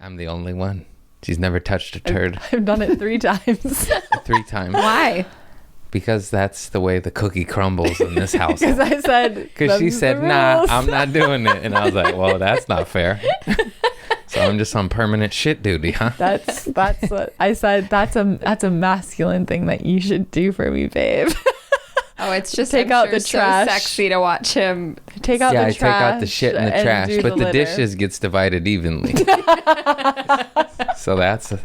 I'm the only one. She's never touched a turd. I've done it 3 times. 3 times. Why? Because that's the way the cookie crumbles in this house. Because I said, because she said, nah, I'm not doing it. And I was like, well, that's not fair. So I'm just on permanent shit duty, huh? That's what I said. That's a masculine thing that you should do for me, babe. Oh, it's just take out the trash. So sexy to watch him. Take out the trash. I take out the shit in the trash, but the dishes gets divided evenly. So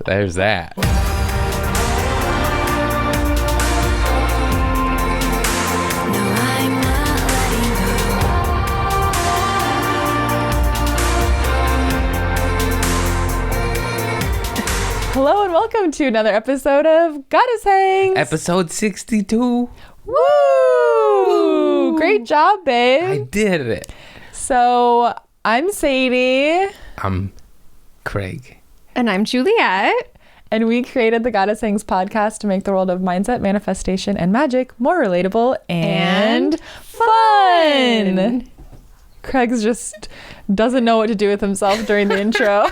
there's that. Hello and welcome to another episode of Goddess Hangs. Episode 62. Woo! Great job, babe. I did it. So, I'm Sadie. I'm Craig. And I'm Juliet. And we created the Goddess Hangs podcast to make the world of mindset, manifestation, and magic more relatable and fun. Craig's just doesn't know what to do with himself during the intro.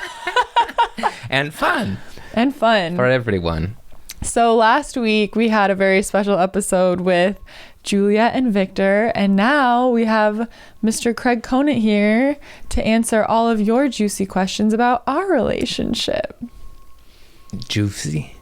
And fun. And fun. For everyone. So last week we had a very special episode with Juliet and Victor, and now we have Mr. Craig Conant here to answer all of your juicy questions about our relationship. Juicy.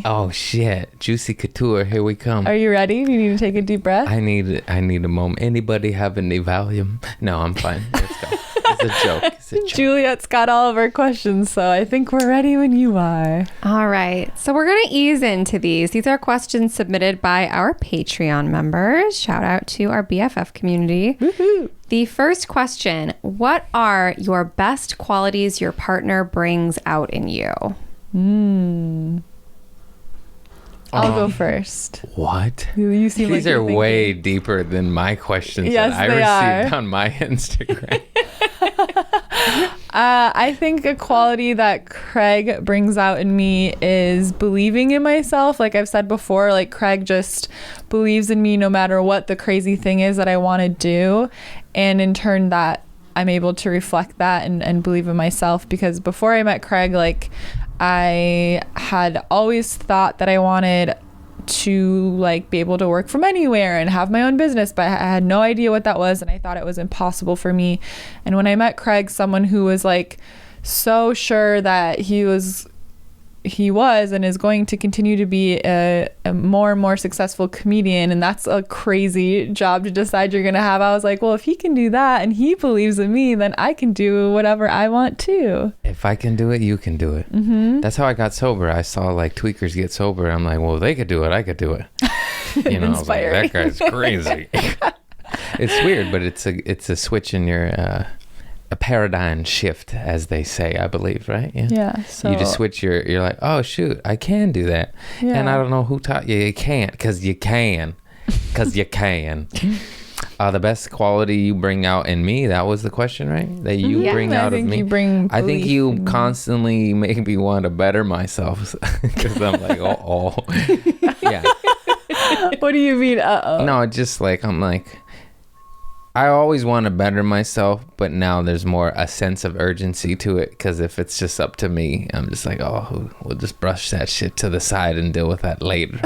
Oh shit. Juicy couture. Here we come. Are you ready? You need to take a deep breath. I need a moment. Anybody have any Valium? No, I'm fine. Let's go. It's a joke. Juliet's got all of our questions, so I think we're ready when you are. All right. So we're going to ease into these. These are questions submitted by our Patreon members. Shout out to our BFF community. Woohoo. The first question, what are your best qualities your partner brings out in you? I'll go first. What? You seem These like are way deeper than my questions yes, that I received on my Instagram. I think a quality that Craig brings out in me is believing in myself. Like I've said before, like Craig just believes in me no matter what the crazy thing is that I want to do. And in turn that I'm able to reflect that and believe in myself, because before I met Craig, like I had always thought that I wanted to like be able to work from anywhere and have my own business, but I had no idea what that was, and I thought it was impossible for me. And when I met Craig, someone who was like so sure that he was and is going to continue to be a more and more successful comedian, and that's a crazy job to decide you're gonna have. I was like, well, if he can do that and he believes in me, then I can do whatever I want too. If I can do it, you can do it. Mm-hmm. That's how I got sober. I saw like tweakers get sober. I'm like, well, they could do it, I could do it. You know, I was like, that guy's crazy. It's weird, but it's a switch in your a paradigm shift, as they say, I believe, right? Yeah. So you just switch you're like, oh shoot, I can do that. Yeah. And I don't know who taught you can't, because you can. The best quality you bring out in me, that was the question, right? That you bring out of me. I think you constantly make me want to better myself, because I'm like, yeah. What do you mean, No, just like, I'm like, I always want to better myself, but now there's more a sense of urgency to it, because if it's just up to me, I'm just like, oh, we'll just brush that shit to the side and deal with that later.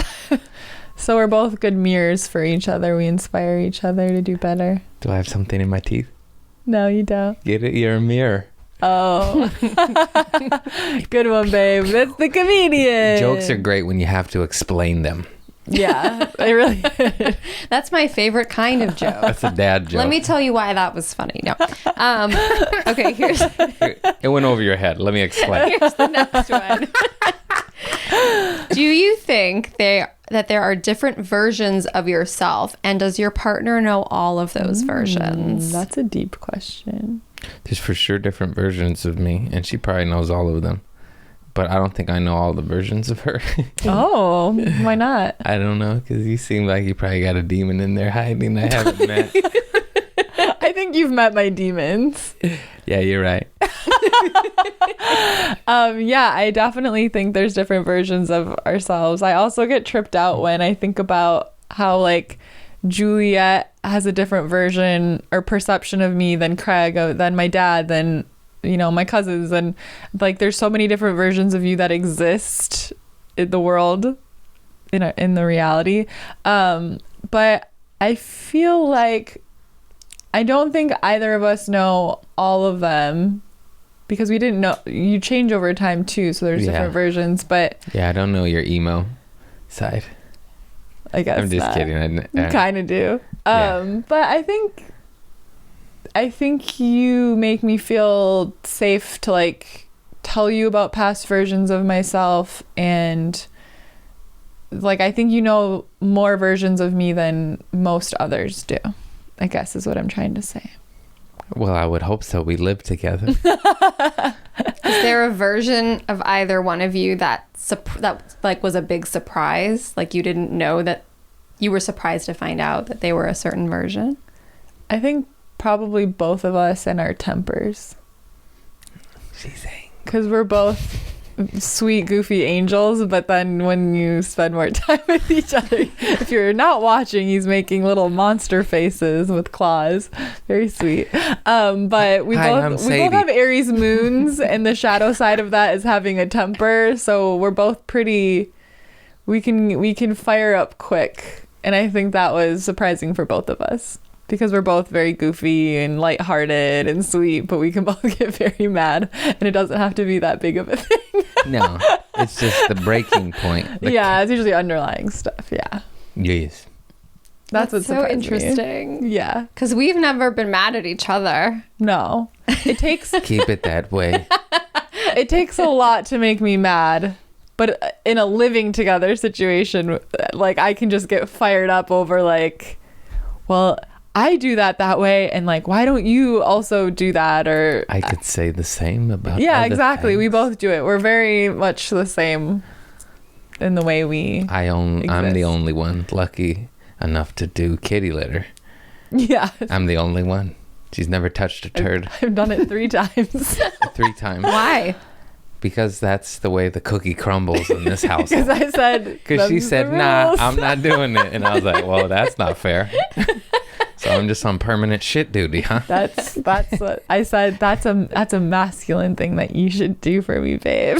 So we're both good mirrors for each other. We inspire each other to do better. Do I have something in my teeth? No, you don't. Get it? You're a mirror. Oh. Good one, babe. That's the comedian. Jokes are great when you have to explain them. Yeah, I really. That's my favorite kind of joke. That's a dad joke. Let me tell you why that was funny. No. Okay, It went over your head. Let me explain. Here's the next one. Do you think that there are different versions of yourself, and does your partner know all of those versions? That's a deep question. There's for sure different versions of me, and she probably knows all of them. But I don't think I know all the versions of her. Oh, why not? I don't know, because you seem like you probably got a demon in there hiding I haven't met. I think you've met my demons. Yeah, you're right. Yeah, I definitely think there's different versions of ourselves. I also get tripped out when I think about how like Juliet has a different version or perception of me than Craig, than my dad, than you know, my cousins, and like there's so many different versions of you that exist in the world, in the reality. But I feel like I don't think either of us know all of them, because we didn't know. You change over time too, so there's different versions. But yeah, I don't know your emo side. I guess I'm just kidding. I kind of do. But I think you make me feel safe to like tell you about past versions of myself, and like I think you know more versions of me than most others do, I guess is what I'm trying to say. Well, I would hope so. We live together. Is there a version of either one of you that like was a big surprise? Like you didn't know, that you were surprised to find out that they were a certain version? I think probably both of us and our tempers. She's saying. Because we're both sweet, goofy angels, but then when you spend more time with each other, if you're not watching, he's making little monster faces with claws. Very sweet. But we both have Aries moons, and the shadow side of that is having a temper. So we're both pretty. We can fire up quick, and I think that was surprising for both of us. Because we're both very goofy and lighthearted and sweet, but we can both get very mad, and it doesn't have to be that big of a thing. No, it's just the breaking point. It's usually underlying stuff. Yeah. Yes. That's what's so interesting. Me. Yeah. Because we've never been mad at each other. No. It takes... Keep it that way. It takes a lot to make me mad. But in a living together situation, like I can just get fired up over like, well... I do that way, and like, why don't you also do that? Or I could say the same about exactly things. We both do it. We're very much the same in the way we I'm the only one lucky enough to do kitty litter. Yeah, I'm the only one. She's never touched a turd. I've done it 3 times. 3 times. Why? Because that's the way the cookie crumbles in this house. Because I said, because she said, nah, I'm not doing it, and I was like, well, that's not fair. So I'm just on permanent shit duty, huh? That's what I said. That's a masculine thing that you should do for me, babe.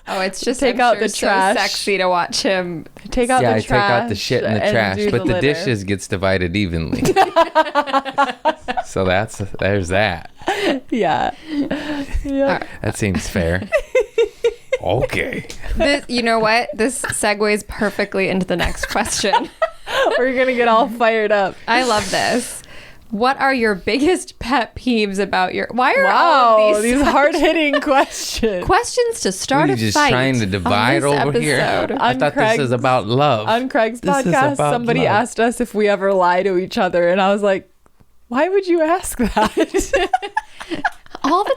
Oh, it's just take out the trash. So sexy to watch him. Take out the trash. I take out the shit in the trash, but the dishes gets divided evenly. So there's that. Yeah. Right. That seems fair. Okay. You know what? This segues perfectly into the next question. We're gonna get all fired up. I love this. What are your biggest pet peeves about your... Why are all these hard-hitting questions? Questions to start a fight. You're just trying to divide over here. I thought this was about love. On Craig's podcast, somebody asked us if we ever lie to each other, and I was like, why would you ask that? All the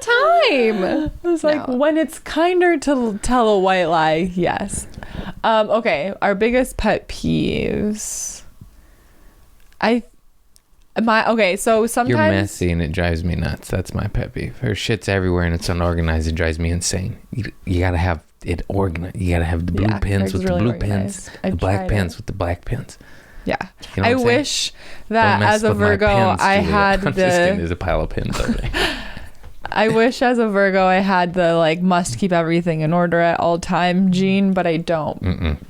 time. I was like, when it's kinder to tell a white lie, yes. Okay, our biggest pet peeves. So sometimes you're messy and it drives me nuts. That's my pet peeve. Her shit's everywhere and it's unorganized. It drives me insane. You gotta have it organized. You gotta have the blue pens with the blue pens, the black pens with the black pens. Yeah. You know I wish that as a Virgo I had I'm just kidding, there's a pile of pens over there. I wish as a Virgo I had the like must keep everything in order at all time gene, but I don't.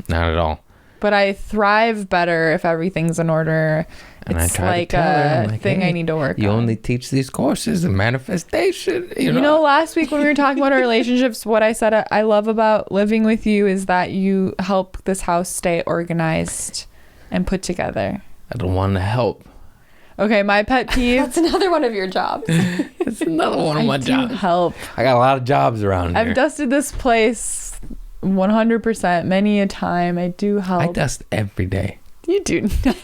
Not at all. But I thrive better if everything's in order. And it's like a thing I need to work on. You only teach these courses of manifestation. You know, last week when we were talking about our relationships, what I said I love about living with you is that you help this house stay organized and put together. I don't want to help. Okay, my pet peeve. That's another one of your jobs. It's another one of my jobs. Help. I got a lot of jobs around here. I've dusted this place 100% many a time. I do help. I dust every day. You do not.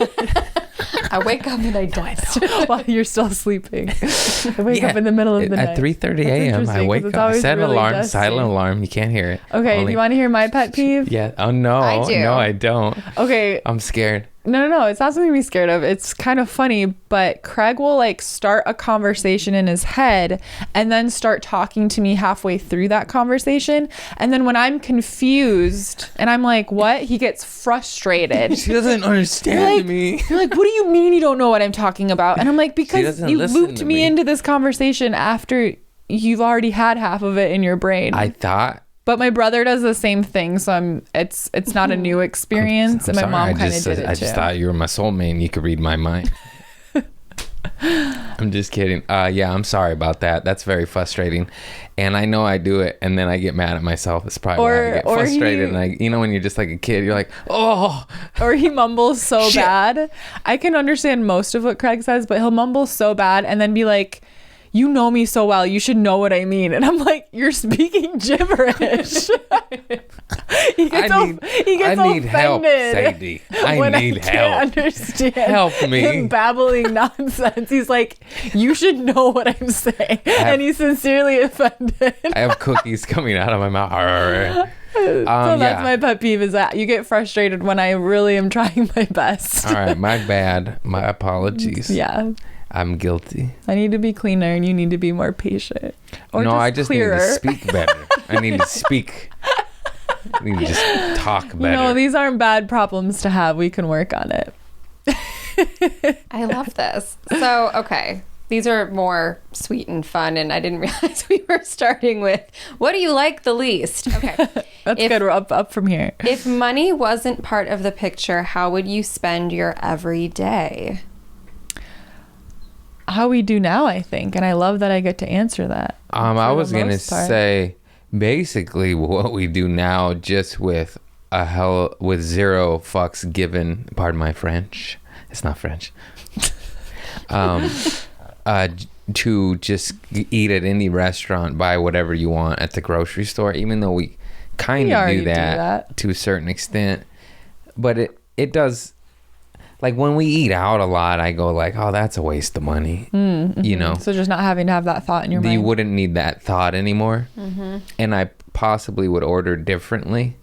I wake up and I dust. While you're still sleeping. I wake up in the middle of the night. At 3:30 a.m. I wake up. I set an alarm, dusty. silent alarm. You can't hear it. Okay, do you want to hear my pet peeve? Yeah. Oh, no. I do. No, I don't. Okay. I'm scared. No. It's not something to be scared of. It's kind of funny, but Craig will like start a conversation in his head and then start talking to me halfway through that conversation. And then when I'm confused and I'm like, what? He gets frustrated. She doesn't understand me. You're like, what do you mean you don't know what I'm talking about? And I'm like, because you looped me into this conversation after you've already had half of it in your brain. I thought. But my brother does the same thing, so it's not a new experience. I'm and my sorry, mom kind of did it I just too. thought you were my soulmate and you could read my mind. I'm just kidding. Yeah, I'm sorry about that. That's very frustrating. And I know I do it and then I get mad at myself. It's probably why I get frustrated. And I, you know, when you're just like a kid, you're like, oh. Or he mumbles so Shit. bad. I can understand most of what Craig says, but he'll mumble so bad and then be like, you know me so well, you should know what I mean. And I'm like, you're speaking gibberish. he gets offended help, Sadie. when I need help. Understand Help me. him babbling nonsense. He's like, you should know what I'm saying. And he's sincerely offended. I have cookies coming out of my mouth. So that's my pet peeve, is that you get frustrated when I really am trying my best. All right, my bad. My apologies. Yeah. I'm guilty. I need to be cleaner and you need to be more patient. Or no, I just clearer. need to speak better. I need to speak. I need to just talk better. No, these aren't bad problems to have. We can work on it. I love this. So, okay. These are more sweet and fun, and I didn't realize we were starting with, what do you like the least? Okay. That's good. We're up from here. If money wasn't part of the picture, how would you spend your everyday? How we do now, I think, and I love that I get to answer that. I was gonna say basically what we do now, just with zero fucks given. Pardon my French. It's not French. To just eat at any restaurant, buy whatever you want at the grocery store, even though we kind of do that to a certain extent, but it does. Like when we eat out a lot, I go like, oh, that's a waste of money. Mm-hmm. You know? So just not having to have that thought in your mind. You wouldn't need that thought anymore. Mm-hmm. And I possibly would order differently.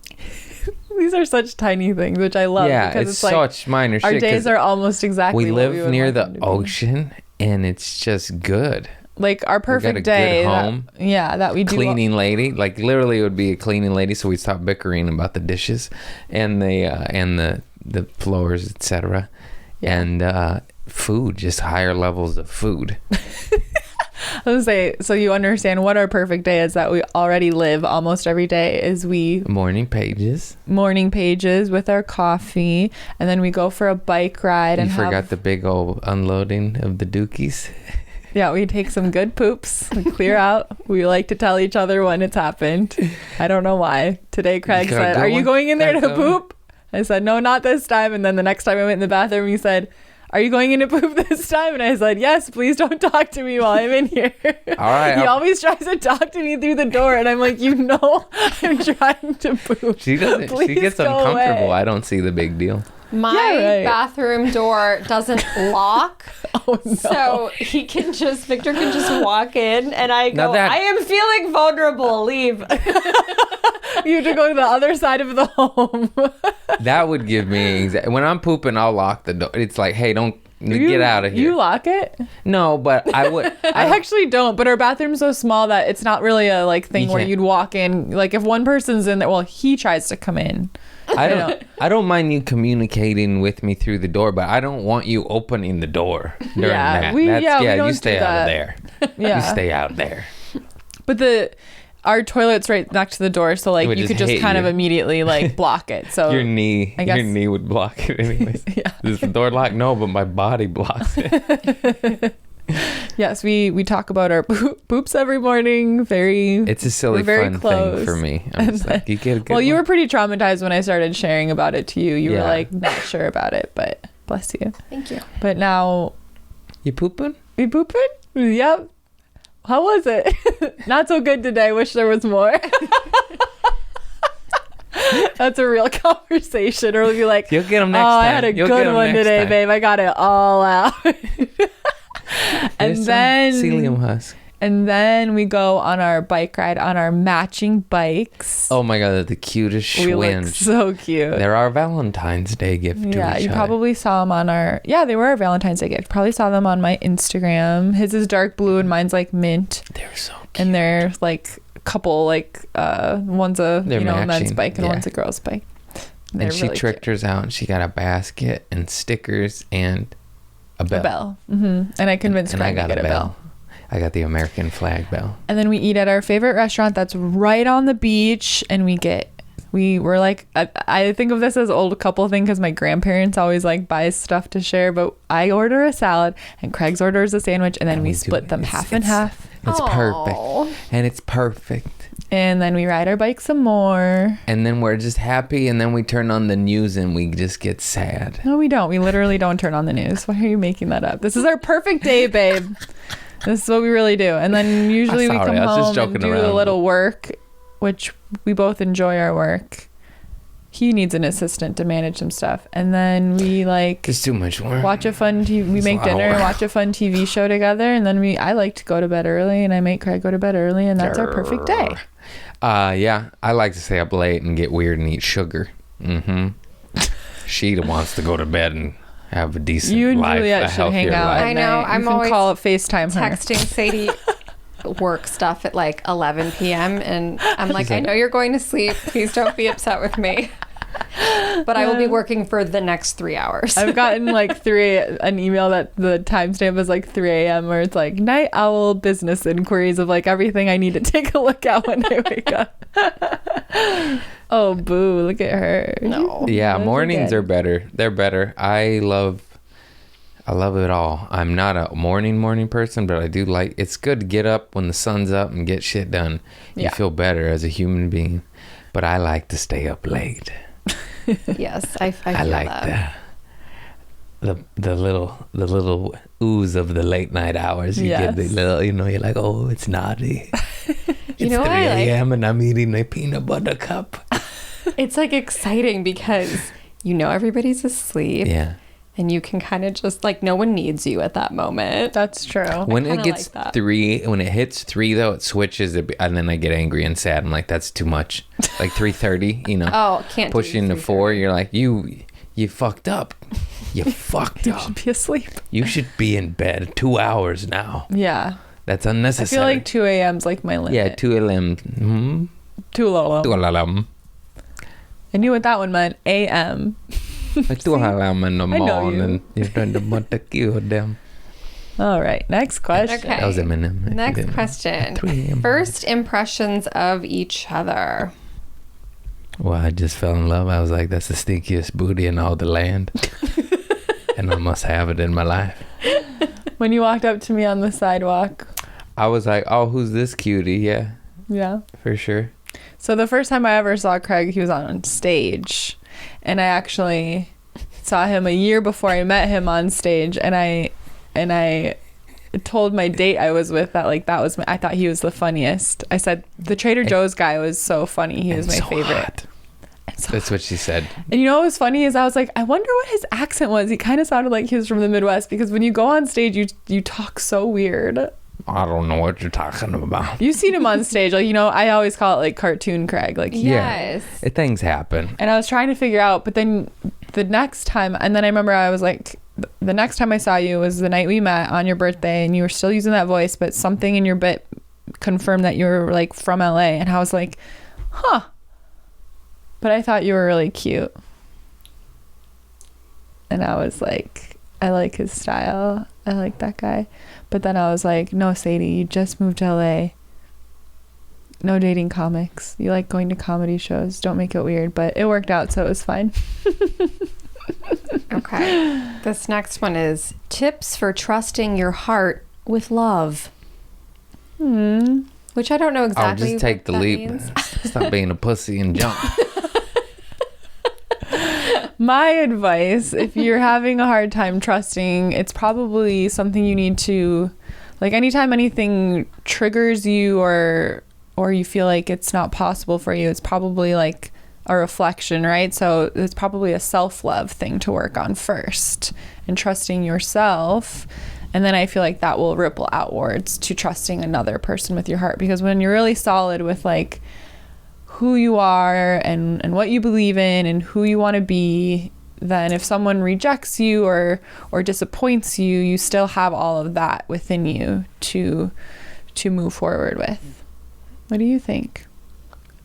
These are such tiny things, which I love. Yeah, because it's such minor shit. Our days are almost exactly we what live near the ocean, and it's just good. Like our perfect day. Good home. That we do. Cleaning lady. Like literally it would be a cleaning lady, so we'd stop bickering about the dishes and the floors, etc. Yeah. And food, just higher levels of food. I was gonna say, so you understand what our perfect day is, that we already live almost every day, is we morning pages with our coffee, and then we go for a bike ride. You forgot the big old unloading of the dookies. Yeah, we take some good poops, we clear out. We like to tell each other when it's happened. I don't know why. Today Craig said, are you going in there to poop? I said, no, not this time. And then the next time I went in the bathroom, he said, are you going in to poop this time? And I said, yes, please don't talk to me while I'm in here. All right. He always tries to talk to me through the door. And I'm like, I'm trying to poop. She doesn't. She gets uncomfortable. Away. I don't see the big deal. My bathroom door doesn't lock. Oh, no. So Victor can just walk in, and I go, I am feeling vulnerable, leave. You have to go to the other side of the home. That would give me anxiety. When I'm pooping, I'll lock the door. It's like, hey, don't get out of here. You lock it? No, but I would. I actually don't, but our bathroom's so small that it's not really a thing where you'd walk in. Like if one person's in there, well, he tries to come in. I don't mind you communicating with me through the door, but I don't want you opening the door during that. We don't you stay do out that. of there. Yeah. You stay out there. But our toilet's right next to the door, so you could just kind of immediately block it. So your knee would block it anyways. Yeah. Is the door locked? No, but my body blocks it. Yes, we talk about our poops every morning. It's a silly fun thing for me. I'm just like, you get a good you were pretty traumatized when I started sharing about it to you. You were not sure about it, but bless you. Thank you. But now you pooping? We pooping? Yep. How was it? Not so good today. Wish there was more. That's a real conversation. Or we'll be like, you'll get them next time. I had a good one today, babe. I got it all out. And then psyllium husk. And then we go on our bike ride on our matching bikes. Oh my god, they're the cutest We look so cute. They're our Valentine's Day gift to each other. Yeah, you probably saw them on our... Yeah, they were our Valentine's Day gift. Probably saw them on my Instagram. His is dark blue and mine's mint. They're so cute. And they're a couple, one's a men's bike and one's a girl's bike. And she tricked hers out and she got a basket and stickers and a bell. Mm-hmm. And I convinced Craig to get a bell. I got the American flag bell. And then we eat at our favorite restaurant that's right on the beach, and we were like, I think of this as old couple thing because my grandparents always like buy stuff to share, but I order a salad and Craig's orders a sandwich, and then we split them half and half. It's perfect. And it's perfect. And then we ride our bike some more. And then we're just happy, and then we turn on the news and we just get sad. No, we don't. We literally don't turn on the news. Why are you making that up? This is our perfect day, babe. This is what we really do. And then usually we come home and do a little work, which we both enjoy our work. He needs an assistant to manage some stuff. And then we like... It's too much work. Watch a fun TV. We make dinner and watch a fun TV show together. And then I like to go to bed early, and I make Craig go to bed early. And that's our perfect day. Yeah. I like to stay up late and get weird and eat sugar. She wants to go to bed and have a decent life. You and Juliet should hang out. I know. I'm always call it FaceTime her. Texting Sadie work stuff at like 11 p.m. and I'm like, I know you're going to sleep. Please don't be upset with me. But I will be working for the next 3 hours. I've gotten like an email that the timestamp is like 3 a.m. where it's like night owl business inquiries of like everything I need to take a look at when I wake up. Oh, boo. Look at her. No. Yeah, mornings are better. They're better. I love it all. I'm not a morning person, but I do like, it's good to get up when the sun's up and get shit done. You feel better as a human being. But I like to stay up late. Yes, I feel like that. the little ooze of the late night hours. You get the little, you're like, oh, it's naughty. It's 3 a.m. and I'm eating a peanut butter cup. It's like exciting because everybody's asleep. Yeah. And you can kind of just like, no one needs you at that moment. That's true. When it gets like 3, when it hits 3 though, it switches, and then I get angry and sad. I'm like, that's too much. Like 3:30, Oh, can't pushing to 4. You're like, you fucked up. You fucked up. You should be asleep. You should be in bed 2 hours now. Yeah. That's unnecessary. I feel like 2 a.m.'s like my limit. Yeah, 2 a.m. Mm-hmm. 2 a.m. 2 a.m. I knew what that one meant. A.m. Like 2 a.m. in the morning. You're trying to want to kill them. All right. Next question. Okay. That was Eminem. Next question. First impressions of each other. Well, I just fell in love. I was like, that's the stinkiest booty in all the land. And I must have it in my life. When you walked up to me on the sidewalk, I was like, oh, who's this cutie? Yeah. Yeah. For sure. So the first time I ever saw Craig, he was on stage. And I actually saw him a year before I met him on stage. And I told my date I was with that I thought he was the funniest. I said the Trader Joe's guy was so funny. He was my favorite. That's what she said. And what was funny is I was like, I wonder what his accent was. He kind of sounded like he was from the Midwest, because when you go on stage, you talk so weird. I don't know what you're talking about. You've seen him on stage. Like, I always call it like cartoon Craig. Like, yes. Yeah, things happen. And I was trying to figure out, but then the next time, and then I remember I was like, the next time I saw you was the night we met on your birthday, and you were still using that voice, but something in your bit confirmed that you were like from LA. And I was like, huh. But I thought you were really cute. And I was like, I like his style. I like that guy. But then I was like, no, Sadie, you just moved to LA. No dating comics. You like going to comedy shows. Don't make it weird. But it worked out, so it was fine. Okay. This next one is tips for trusting your heart with love. Which I don't know exactly. I'll just take the leap. Stop being a pussy and jump. My advice, if you're having a hard time trusting, it's probably something you need to, like, anytime anything triggers you or you feel like it's not possible for you, it's probably like a reflection, right? So it's probably a self-love thing to work on first, and trusting yourself. And then I feel like that will ripple outwards to trusting another person with your heart, because when you're really solid with like who you are and what you believe in and who you want to be, then if someone rejects you or disappoints you, you still have all of that within you to move forward with. What do you think?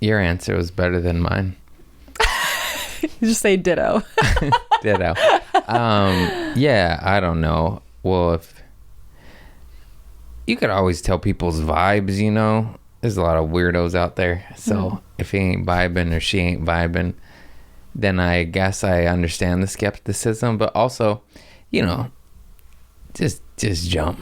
Your answer was better than mine. You just say ditto. Ditto. Yeah, I don't know. Well, you could always tell people's vibes, you know. There's a lot of weirdos out there. So if he ain't vibing or she ain't vibing, then I guess I understand the skepticism. But also, you know, just jump.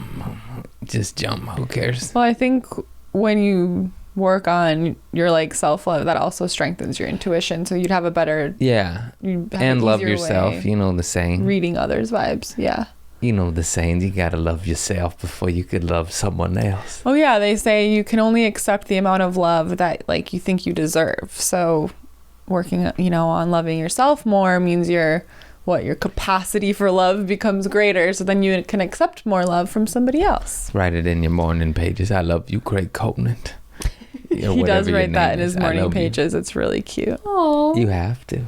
Just jump. Who cares? Well, I think when you work on your like self-love, that also strengthens your intuition. So you'd have a better... Yeah. And love yourself. You know the saying. Reading others' vibes. Yeah. You know the saying, you gotta love yourself before you could love someone else. Oh yeah, they say you can only accept the amount of love that like you think you deserve. So working, you know, on loving yourself more means your capacity for love becomes greater. So then you can accept more love from somebody else. Write it in your morning pages. I love you, Craig Conant. He does write that in his morning pages. It's really cute. Oh, you have to.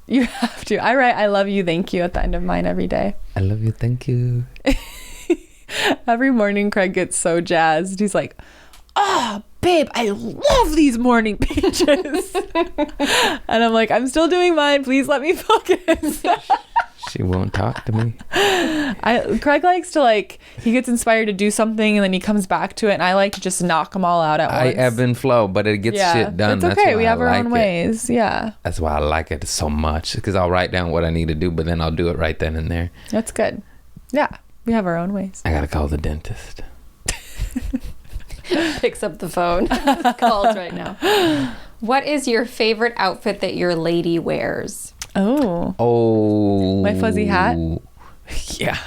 You have to. I write I love you, thank you at the end of mine every day. I love you, thank you. Every morning Craig gets so jazzed. He's like, oh, babe, I love these morning pages. And I'm like, I'm still doing mine. Please let me focus. She won't talk to me. Craig likes to like, he gets inspired to do something and then he comes back to it, and I like to just knock them all out at once. I ebb and flow, but it gets shit done. It's okay. That's why we have our like own ways. Yeah. That's why I like it so much, because I'll write down what I need to do, but then I'll do it right then and there. That's good. Yeah. We have our own ways. I gotta call the dentist. Picks up the phone. Calls right now. What is your favorite outfit that your lady wears? Oh. My fuzzy hat? Yeah.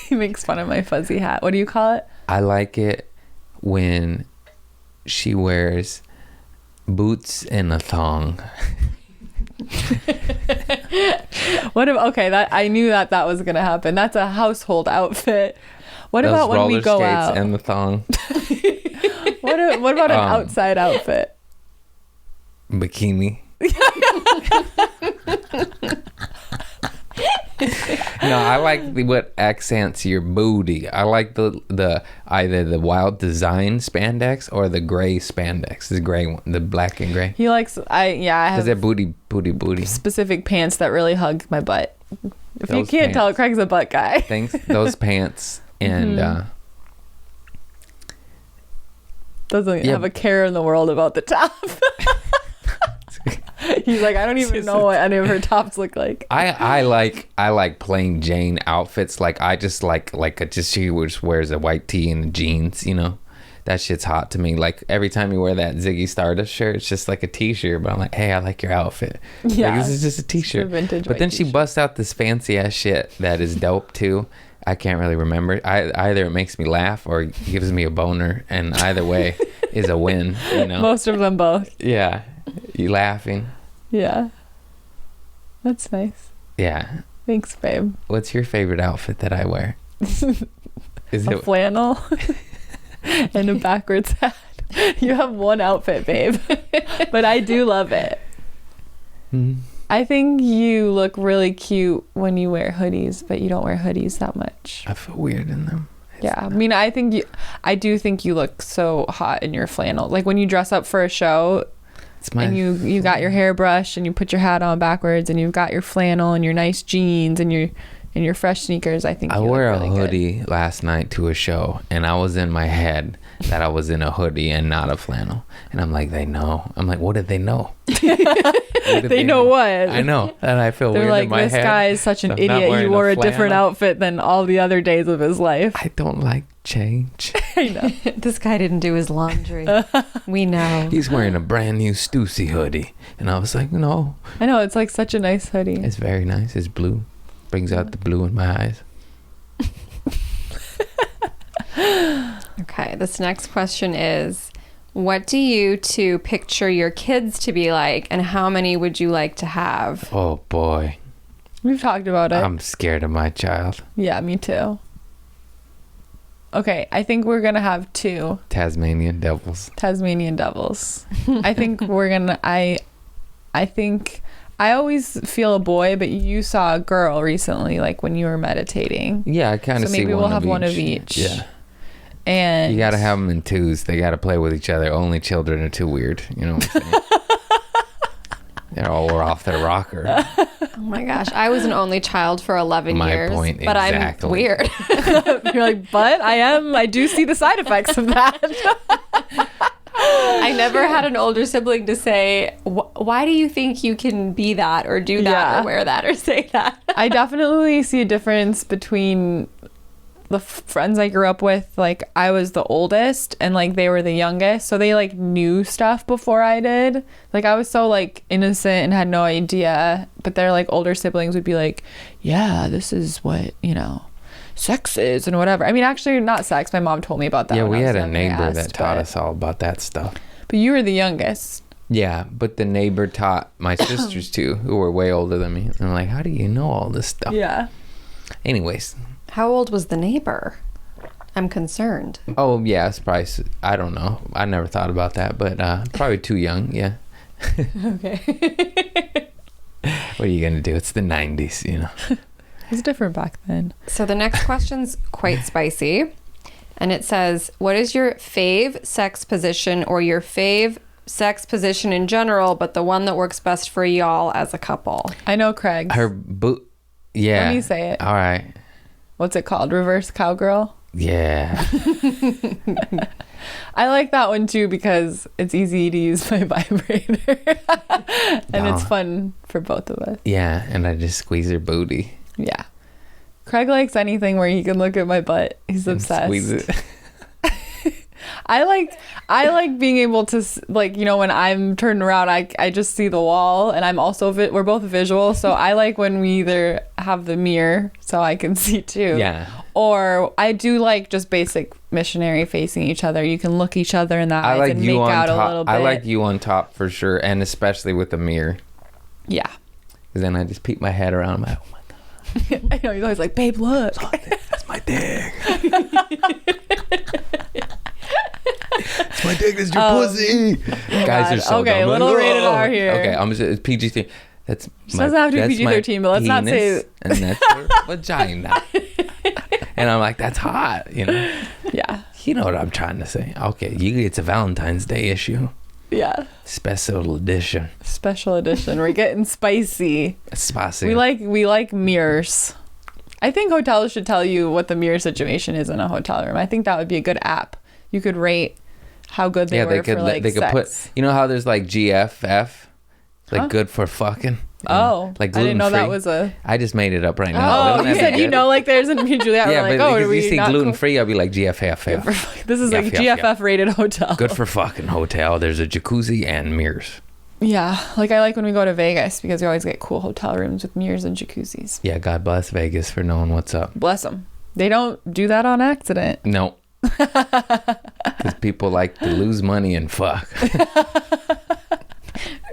He makes fun of my fuzzy hat. What do you call it? I like it when she wears boots and a thong. Okay, that I knew that was gonna happen. That's a household outfit. What Those about when we go roller skates out? and the thong. What about an outside outfit? Bikini. No, I like what accents your booty. I like the either the wild design spandex or the gray spandex. The gray one, the black and gray. He likes I have Because they're booty. specific pants that really hug my butt. If Those you can't tell, Craig's a butt guy. Those pants and doesn't have a care in the world about the top. He's like, I don't even know what any of her tops look like. I like plain Jane outfits. Like I just like she just wears a white tee and jeans, you know. That shit's hot to me. Like every time you wear that Ziggy Stardust shirt, it's just like a t-shirt, but I'm like, hey, I like your outfit. Yeah, like, this is just a t-shirt. Vintage but then t-shirt. she busts out this fancy ass shit that is dope too. I can't really remember. Either it makes me laugh or gives me a boner, and either way is a win, you know. Most of them both. Yeah. You laughing? Yeah. That's nice. Yeah. Thanks, babe. What's your favorite outfit that I wear? Is a flannel and a backwards hat. You have one outfit, babe. But I do love it. Mm-hmm. I think you look really cute when you wear hoodies, but you don't wear hoodies that much. I feel weird in them. I mean, I do think you look so hot in your flannel. Like when you dress up for a show and you got your hair brushed and you put your hat on backwards and you've got your flannel and your nice jeans and your fresh sneakers. I think I you wore look really a hoodie good. last night to a show, and I was in my head that I was in a hoodie and not a flannel. And I'm like, they know. I'm like, what did they know? They know what? I know. And I feel They're weird like, in my this head. guy is such an I'm not idiot. He wearing wore a flannel. different outfit than all the other days of his life. I don't like change. I know. This guy didn't do his laundry. We know. He's wearing a brand new Stussy hoodie. And I was like, no. I know. It's like such a nice hoodie. It's very nice. It's blue. Brings out the blue in my eyes. Okay, this next question is, what do you two picture your kids to be like, and how many would you like to have? Oh, boy. We've talked about it. I'm scared of my child. Yeah, me too. Okay, I think we're gonna have 2 Tasmanian devils. I think we're gonna. I think I always feel a boy, but you saw a girl recently, like when you were meditating. Yeah, I kind of So see maybe one we'll of have each. one of each. Yeah. And You got to have them in twos. They got to play with each other. Only children are too weird. You know what I'm saying? We're off their rocker. Oh my gosh, I was an only child for 11 My years, point, but exactly. I'm weird. You're like, but I do see the side effects of that. I never had an older sibling to say, why do you think you can be that or do that or wear that or say that? I definitely see a difference between the friends I grew up with. Like, I was the oldest and like they were the youngest, so they like knew stuff before I did. Like, I was so like innocent and had no idea, but their like older siblings would be like, yeah, this is what, you know, sex is and whatever. I mean, actually not sex, my mom told me about that. Yeah, when we I was had a young, neighbor that taught us all about that stuff. But you were the youngest. Yeah, but the neighbor taught my sisters too, who were way older than me. And I'm like, how do you know all this stuff? Yeah. Anyways. How old was the neighbor? I'm concerned. Oh, yeah, it's probably, I don't know. I never thought about that, but probably too young, yeah. Okay. What are you going to do? It's the 90s, you know. It was different back then. So the next question's quite spicy. And it says, what is your fave sex position or your fave sex position in general, but the one that works best for y'all as a couple? I know Craig's. Her boot. Yeah. Let me say it. All right. What's it called? Reverse cowgirl? Yeah. I like that one too because it's easy to use my vibrator. And it's fun for both of us. Yeah, and I just squeeze her booty. Yeah. Craig likes anything where he can look at my butt. He's obsessed. Squeeze it. I like being able to, like, you know, when I'm turned around, I just see the wall, and I'm also we're both visual, so I like when we either have the mirror so I can see too. Yeah. Or I do like just basic missionary facing each other. You can look each other in the eyes like and you make on out top. a little bit. I like you on top for sure, and especially with the mirror. Yeah. Because then I just peek my head around. I'm like, oh my God. I know, he's always like, babe, look. That's my dick. It's my dick. That's your pussy. Guys are so okay, dumb. a little rated R here. Okay, I'm just it's PG-13. That's It doesn't have to be PG-13, but let's not say. And that's your vagina. And I'm like, that's hot, you know. Yeah. You know what I'm trying to say. Okay, it's a Valentine's Day issue. Yeah. Special edition. Special edition. We're getting spicy. Spicy. We like mirrors. I think hotels should tell you what the mirror situation is in a hotel room. I think that would be a good app. You could rate how good they were for like they could sex. put, you know how there's like GFF, like good for fucking. Oh, like I didn't know that gluten-free. was a. I just made it up right now. Oh, you said you know, like there's me and Juliet. Yeah, We're like, but oh, because do you we see not gluten free, I'll be like GFF. This is like GFF rated hotel. Good for fucking hotel. There's a jacuzzi and mirrors. Yeah, like I like when we go to Vegas because we always get cool hotel rooms with mirrors and jacuzzis. Yeah, God bless Vegas for knowing what's up. Bless them. They don't do that on accident. No. Because people like to lose money and fuck.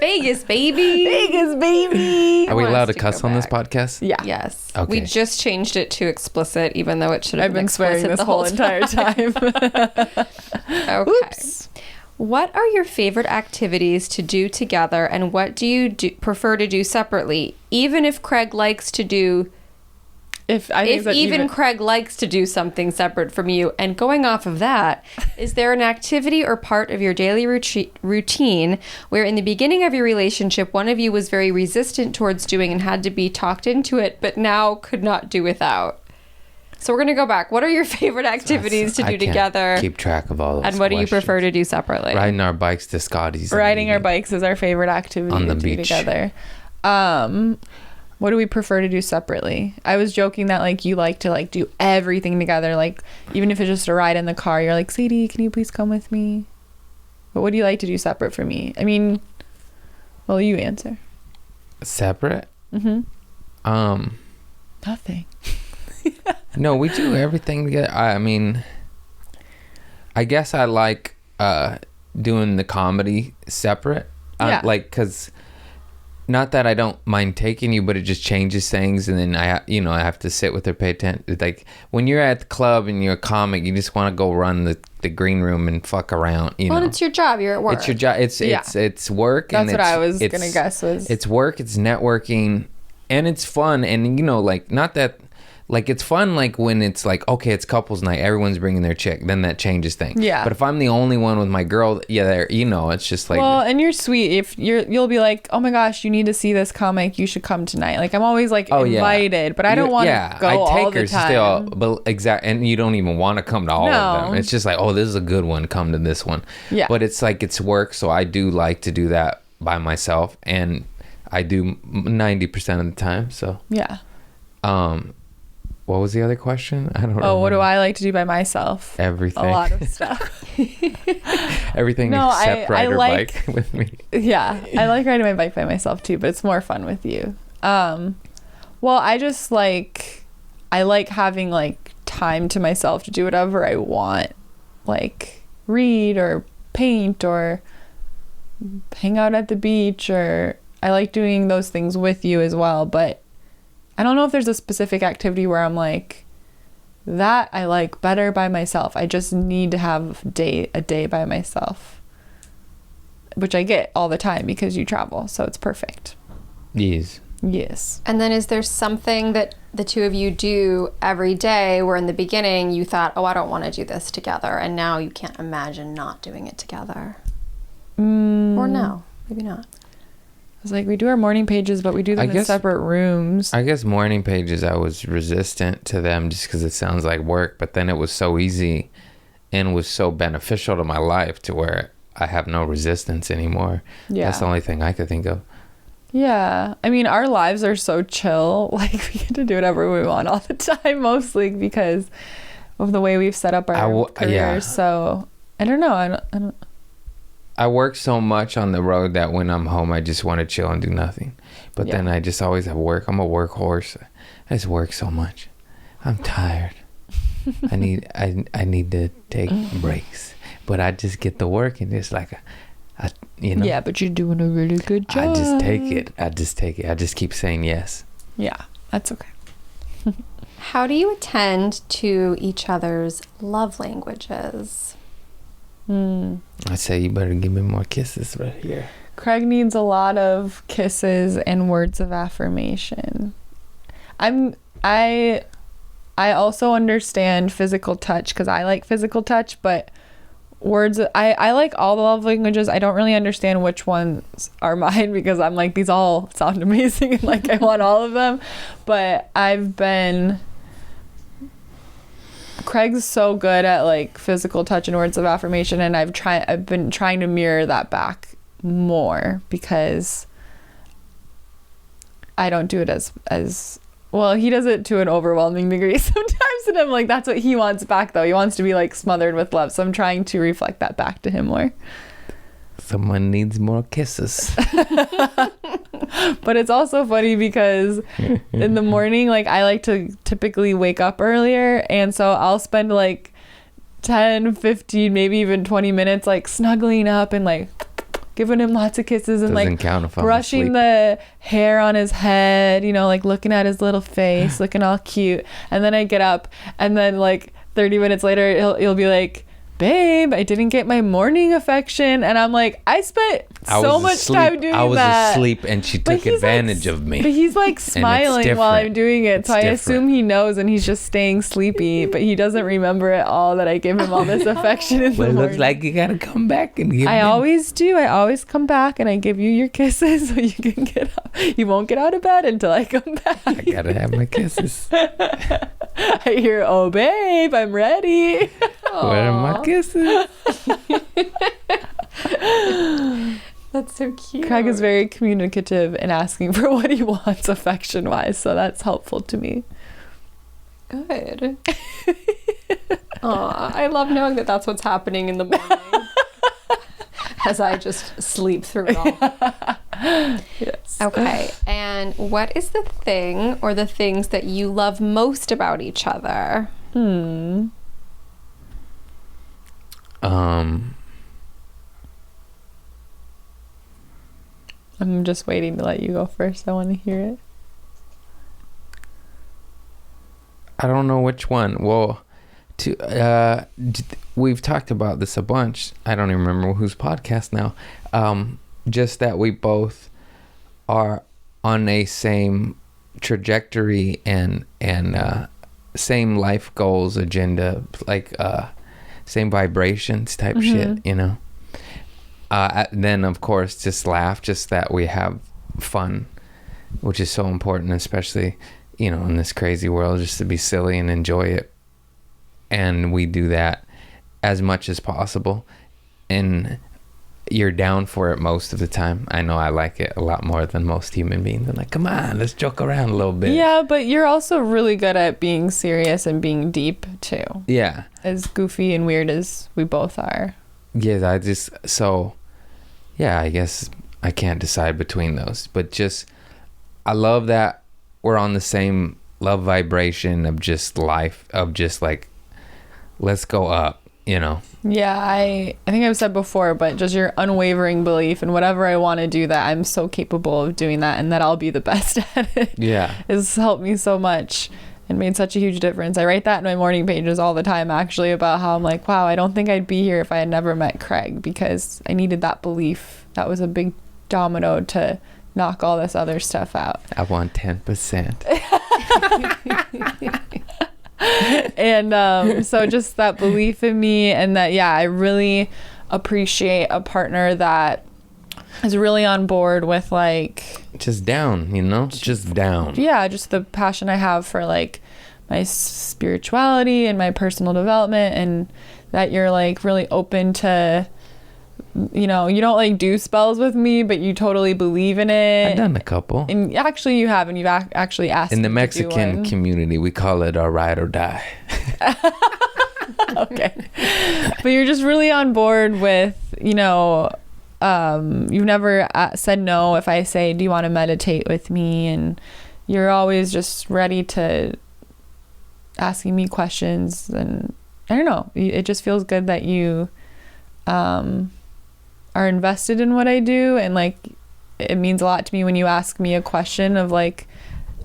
Vegas, baby. Vegas, baby. Are we allowed to cuss on this podcast? Yeah. Yes. Okay. We just changed it to explicit, even though it should have I've been swearing this whole entire time. Okay. Oops. What are your favorite activities to do together, and what do you prefer to do separately? Even if Craig likes to do... If even Craig likes to do something separate from you, and going off of that, is there an activity or part of your daily routine where in the beginning of your relationship, one of you was very resistant towards doing and had to be talked into it, but now could not do without? So we're going to go back. What are your favorite activities to do together? Keep track of all those And what do you questions. prefer to do separately? Riding our bikes to Scotty's. Riding our bikes is our favorite activity on the to do beach together. What do we prefer to do separately? I was joking that like you like to like do everything together, like even if it's just a ride in the car, you're like, Sadie, can you please come with me? But what do you like to do separate from me? I mean, well, you answer. Separate? Nothing. No, we do everything together. I mean, I guess I like doing the comedy separate. Yeah. Like, because not that I don't mind taking you, but it just changes things, and then I have to sit with her, pay attention. Like when you're at the club and you're a comic, you just want to go run the green room and fuck around. Well, it's your job. You're at work. It's your job. It's work. That's and what I was gonna guess was. It's work. It's networking, and it's fun. And like not that like it's fun like when it's like, okay, it's couples night, everyone's bringing their chick, then that changes things. Yeah. But if I'm the only one with my girl, it's just like, well, and you're sweet if you'll be like, oh my gosh, you need to see this comic, you should come tonight. Like I'm always like invited, but I don't want to go all the time. Still, but and you don't even want to come to all of them. It's just like, oh, this is a good one, come to this one. Yeah. But it's like it's work, so I do like to do that by myself, and I do 90% of the time. So yeah. What was the other question? I don't know. Oh, what do I like to do by myself? Everything. A lot of stuff. Everything except ride or bike with me. Yeah, I like riding my bike by myself too, but it's more fun with you. Well, I just like having like time to myself to do whatever I want, like read or paint or hang out at the beach, or I like doing those things with you as well, but I don't know if there's a specific activity where I'm like, that I like better by myself. I just need to have a day by myself, which I get all the time because you travel, so it's perfect. Yes. And then is there something that the two of you do every day where in the beginning you thought, oh, I don't want to do this together, and now you can't imagine not doing it together? Or no, maybe not. It's like we do our morning pages, but we do them in separate rooms. I guess morning pages, I was resistant to them just because it sounds like work, but then it was so easy and was so beneficial to my life to where I have no resistance anymore. Yeah. That's the only thing I could think of. Yeah. I mean, our lives are so chill. Like, we get to do whatever we want all the time, mostly because of the way we've set up our careers. Yeah. So, I don't know. I don't I work so much on the road that when I'm home, I just want to chill and do nothing. But then I just always have work. I'm a workhorse. I just work so much. I'm tired. I need to take breaks. But I just get to work and it's like, Yeah, but you're doing a really good job. I just take it. I just keep saying yes. Yeah, that's okay. How do you attend to each other's love languages? I say you better give me more kisses right here. Craig needs a lot of kisses and words of affirmation. I also understand physical touch because I like physical touch, but words, I like all the love languages. I don't really understand which ones are mine because I'm like, these all sound amazing and like I want all of them. But Craig's so good at like physical touch and words of affirmation, and I've been trying to mirror that back more because I don't do it as well. He does it to an overwhelming degree sometimes, and I'm like, that's what he wants back though. He wants to be like smothered with love, so I'm trying to reflect that back to him more. Someone needs more kisses. But it's also funny because in the morning, like I like to typically wake up earlier, and so I'll spend like 10, 15, maybe even 20 minutes like snuggling up and like giving him lots of kisses and like brushing the hair on his head, like looking at his little face, looking all cute. And then I get up, and then like 30 minutes later he'll be like, babe, I didn't get my morning affection. And I'm like, I spent so much time doing that. I was asleep and she took advantage of me. But he's like smiling while I'm doing it. So I assume he knows and he's just staying sleepy, but he doesn't remember at all that I give him all this affection in the morning. It looks like you gotta come back and give me. I always do. I always come back and I give you your kisses so you can get up. You won't get out of bed until I come back. I gotta have my kisses. I hear, oh babe, I'm ready. Where are my kisses? That's so cute. Craig is very communicative in asking for what he wants affection wise, so that's helpful to me. Good. Aw, I love knowing that that's what's happening in the morning as I just sleep through it all. Yes. Okay, and what is the thing or the things that you love most about each other? I'm just waiting to let you go first. I want to hear it. I don't know which one. Well, we've talked about this a bunch. I don't even remember whose podcast now. Just that we both are on a same trajectory and same life goals, agenda, like same vibrations type shit, you know. Then of course just laugh, just that we have fun, which is so important, especially, you know, in this crazy world, just to be silly and enjoy it. And we do that as much as possible, and you're down for it most of the time. I know I like it a lot more than most human beings. I'm like, come on, let's joke around a little bit. Yeah, but you're also really good at being serious and being deep too. Yeah. As goofy and weird as we both are. Yes, I guess I can't decide between those. But just, I love that we're on the same love vibration of just life, of just like, let's go up, you know. Yeah, I think I've said before, but just your unwavering belief in whatever I want to do, that I'm so capable of doing that and that I'll be the best at it. Yeah. Has helped me so much and made such a huge difference. I write that in my morning pages all the time, actually, about how I'm like, wow, I don't think I'd be here if I had never met Craig, because I needed that belief. That was a big domino to knock all this other stuff out. I want 10%. And so just that belief in me, and that, yeah, I really appreciate a partner that is really on board with, like, just down, you know, just down. Yeah, just the passion I have for, like, my spirituality and my personal development, and that you're, like, really open to, you know, you don't, like, do spells with me, but you totally believe in it. I've done a couple. And actually you have, and you've actually asked in the me Mexican to do one. community, we call it a ride or die. Okay. But you're just really on board with, you know, you've never said no if I say, do you want to meditate with me? And you're always just ready to asking me questions. And I don't know, it just feels good that you are invested in what I do. And, like, it means a lot to me when you ask me a question of, like,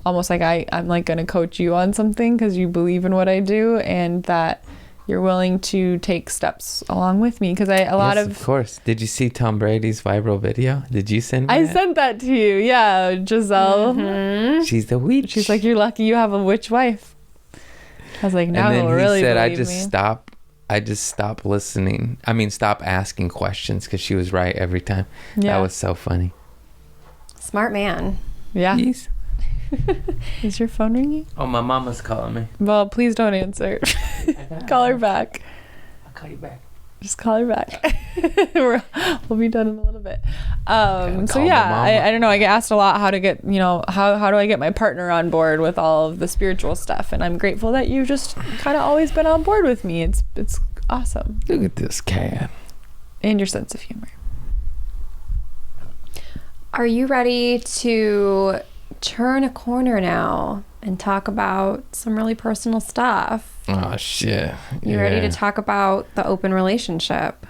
almost like I'm like going to coach you on something because you believe in what I do, and that you're willing to take steps along with me. Because of course. Did you see Tom Brady's viral video? Did you send me I that? sent that to you. Yeah, Giselle. Mm-hmm. She's the witch. She's like, you're lucky you have a witch wife. I was like, no, and then he really said, believe me. I just stopped listening. I mean, stop asking questions, because she was right every time. Yeah. That was so funny. Smart man. Yeah. Yes. Is your phone ringing? Oh, my mama's calling me. Well, please don't answer. Call her back. I'll call you back. Just call her back. We'll be done in a little bit. So call yeah, my mama. I don't know. I get asked a lot how to get, you know, how do I get my partner on board with all of the spiritual stuff? And I'm grateful that you've just kind of always been on board with me. It's awesome. Look at this cat. And your sense of humor. Are you ready to turn a corner now and talk about some really personal stuff? Oh, shit. You ready to talk about the open relationship?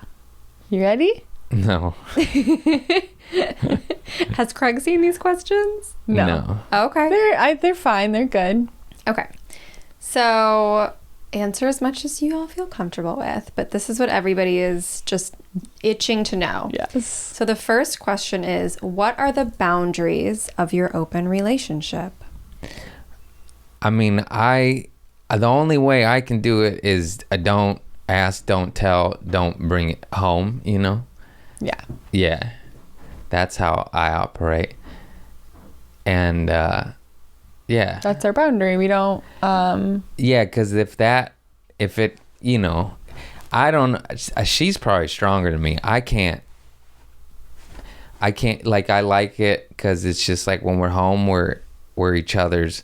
You ready? No. Has Craig seen these questions? No. Okay. They're fine. They're good. Okay. So answer as much as you all feel comfortable with, but this is what everybody is just itching to know. Yes. So the first question is, what are the boundaries of your open relationship? I mean, the only way I can do it is don't ask, don't tell, don't bring it home, you know? Yeah. Yeah. That's how I operate. And, yeah. That's our boundary. We don't, Yeah, because if it, you know, she's probably stronger than me. I can't, like, I like it because it's just like when we're home, we're each other's,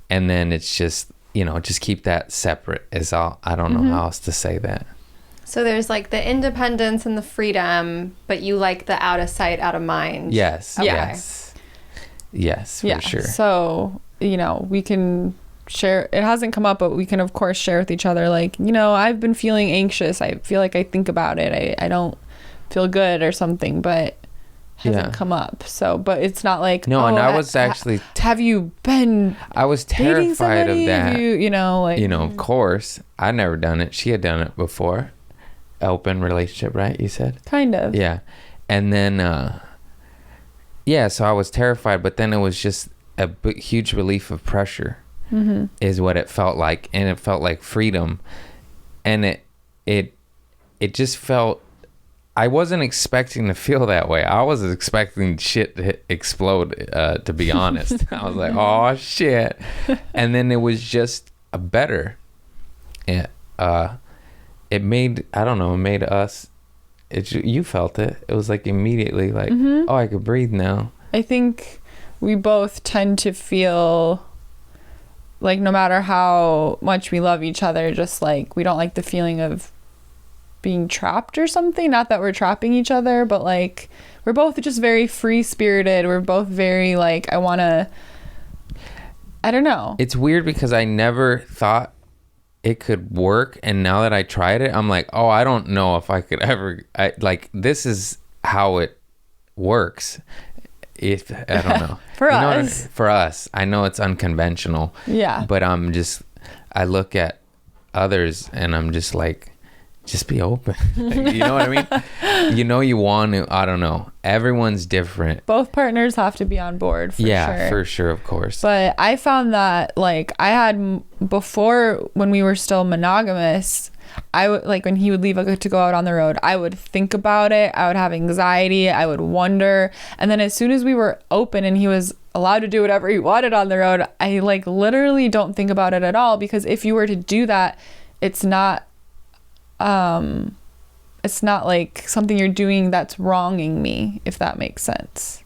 and then it's just, you know, just keep that separate is all. I don't know how else to say that. So there's like the independence and the freedom, but you like the out of sight, out of mind. Yes. Okay. Yes, for sure. So, you know, we can share. It hasn't come up, but we can, of course, share with each other. Like, you know, I've been feeling anxious. I feel like I think about it. I don't feel good or something, but hasn't come up. So, but it's not like, no, and I was actually have you been I was terrified of that. You know, like, you know, of course, I never done it. She had done it before. Open relationship, right? You said kind of. Yeah. And then so I was terrified, but then it was just a huge relief of pressure, is what it felt like. And it felt like freedom. And it just felt, I wasn't expecting to feel that way. I was expecting shit to explode, to be honest. I was like, oh shit. And then it was just a better. It made, I don't know, it made us, you felt it. It was like immediately like, oh, I could breathe now. I think we both tend to feel like no matter how much we love each other, just like we don't like the feeling of being trapped or something. Not that we're trapping each other, but like we're both just very free spirited. We're both very like, I don't know. It's weird because I never thought it could work, and now that I tried it, I'm like, oh, I don't know if I could ever, like, this is how it works. If I don't know. For us, I know it's unconventional. Yeah. But I look at others and I'm just like, just be open. You know what I mean? You want to, I don't know. Everyone's different. Both partners have to be on board for sure. Yeah, for sure, of course. But I found that like I had before, when we were still monogamous, I would, like when he would leave to go out on the road, I would think about it. I would have anxiety. I would wonder. And then as soon as we were open and he was allowed to do whatever he wanted on the road, I like literally don't think about it at all, because if you were to do that, it's not like something you're doing that's wronging me, if that makes sense.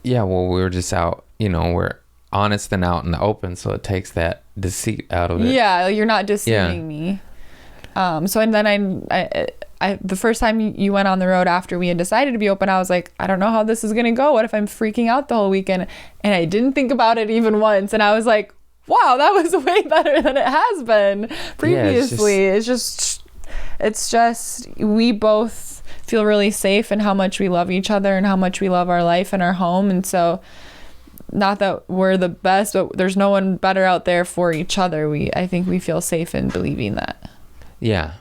Yeah, well, we were just out, we're honest and out in the open, so it takes that deceit out of it. Yeah, you're not deceiving me. So and then I the first time you went on the road after we had decided to be open, I was like, I don't know how this is gonna go. What if I'm freaking out the whole weekend? And I didn't think about it even once, and I was like, wow, that was way better than it has been previously. Yeah, it's just we both feel really safe in how much we love each other and how much we love our life and our home. And so, not that we're the best, but there's no one better out there for each other. I think we feel safe in believing that. Yeah.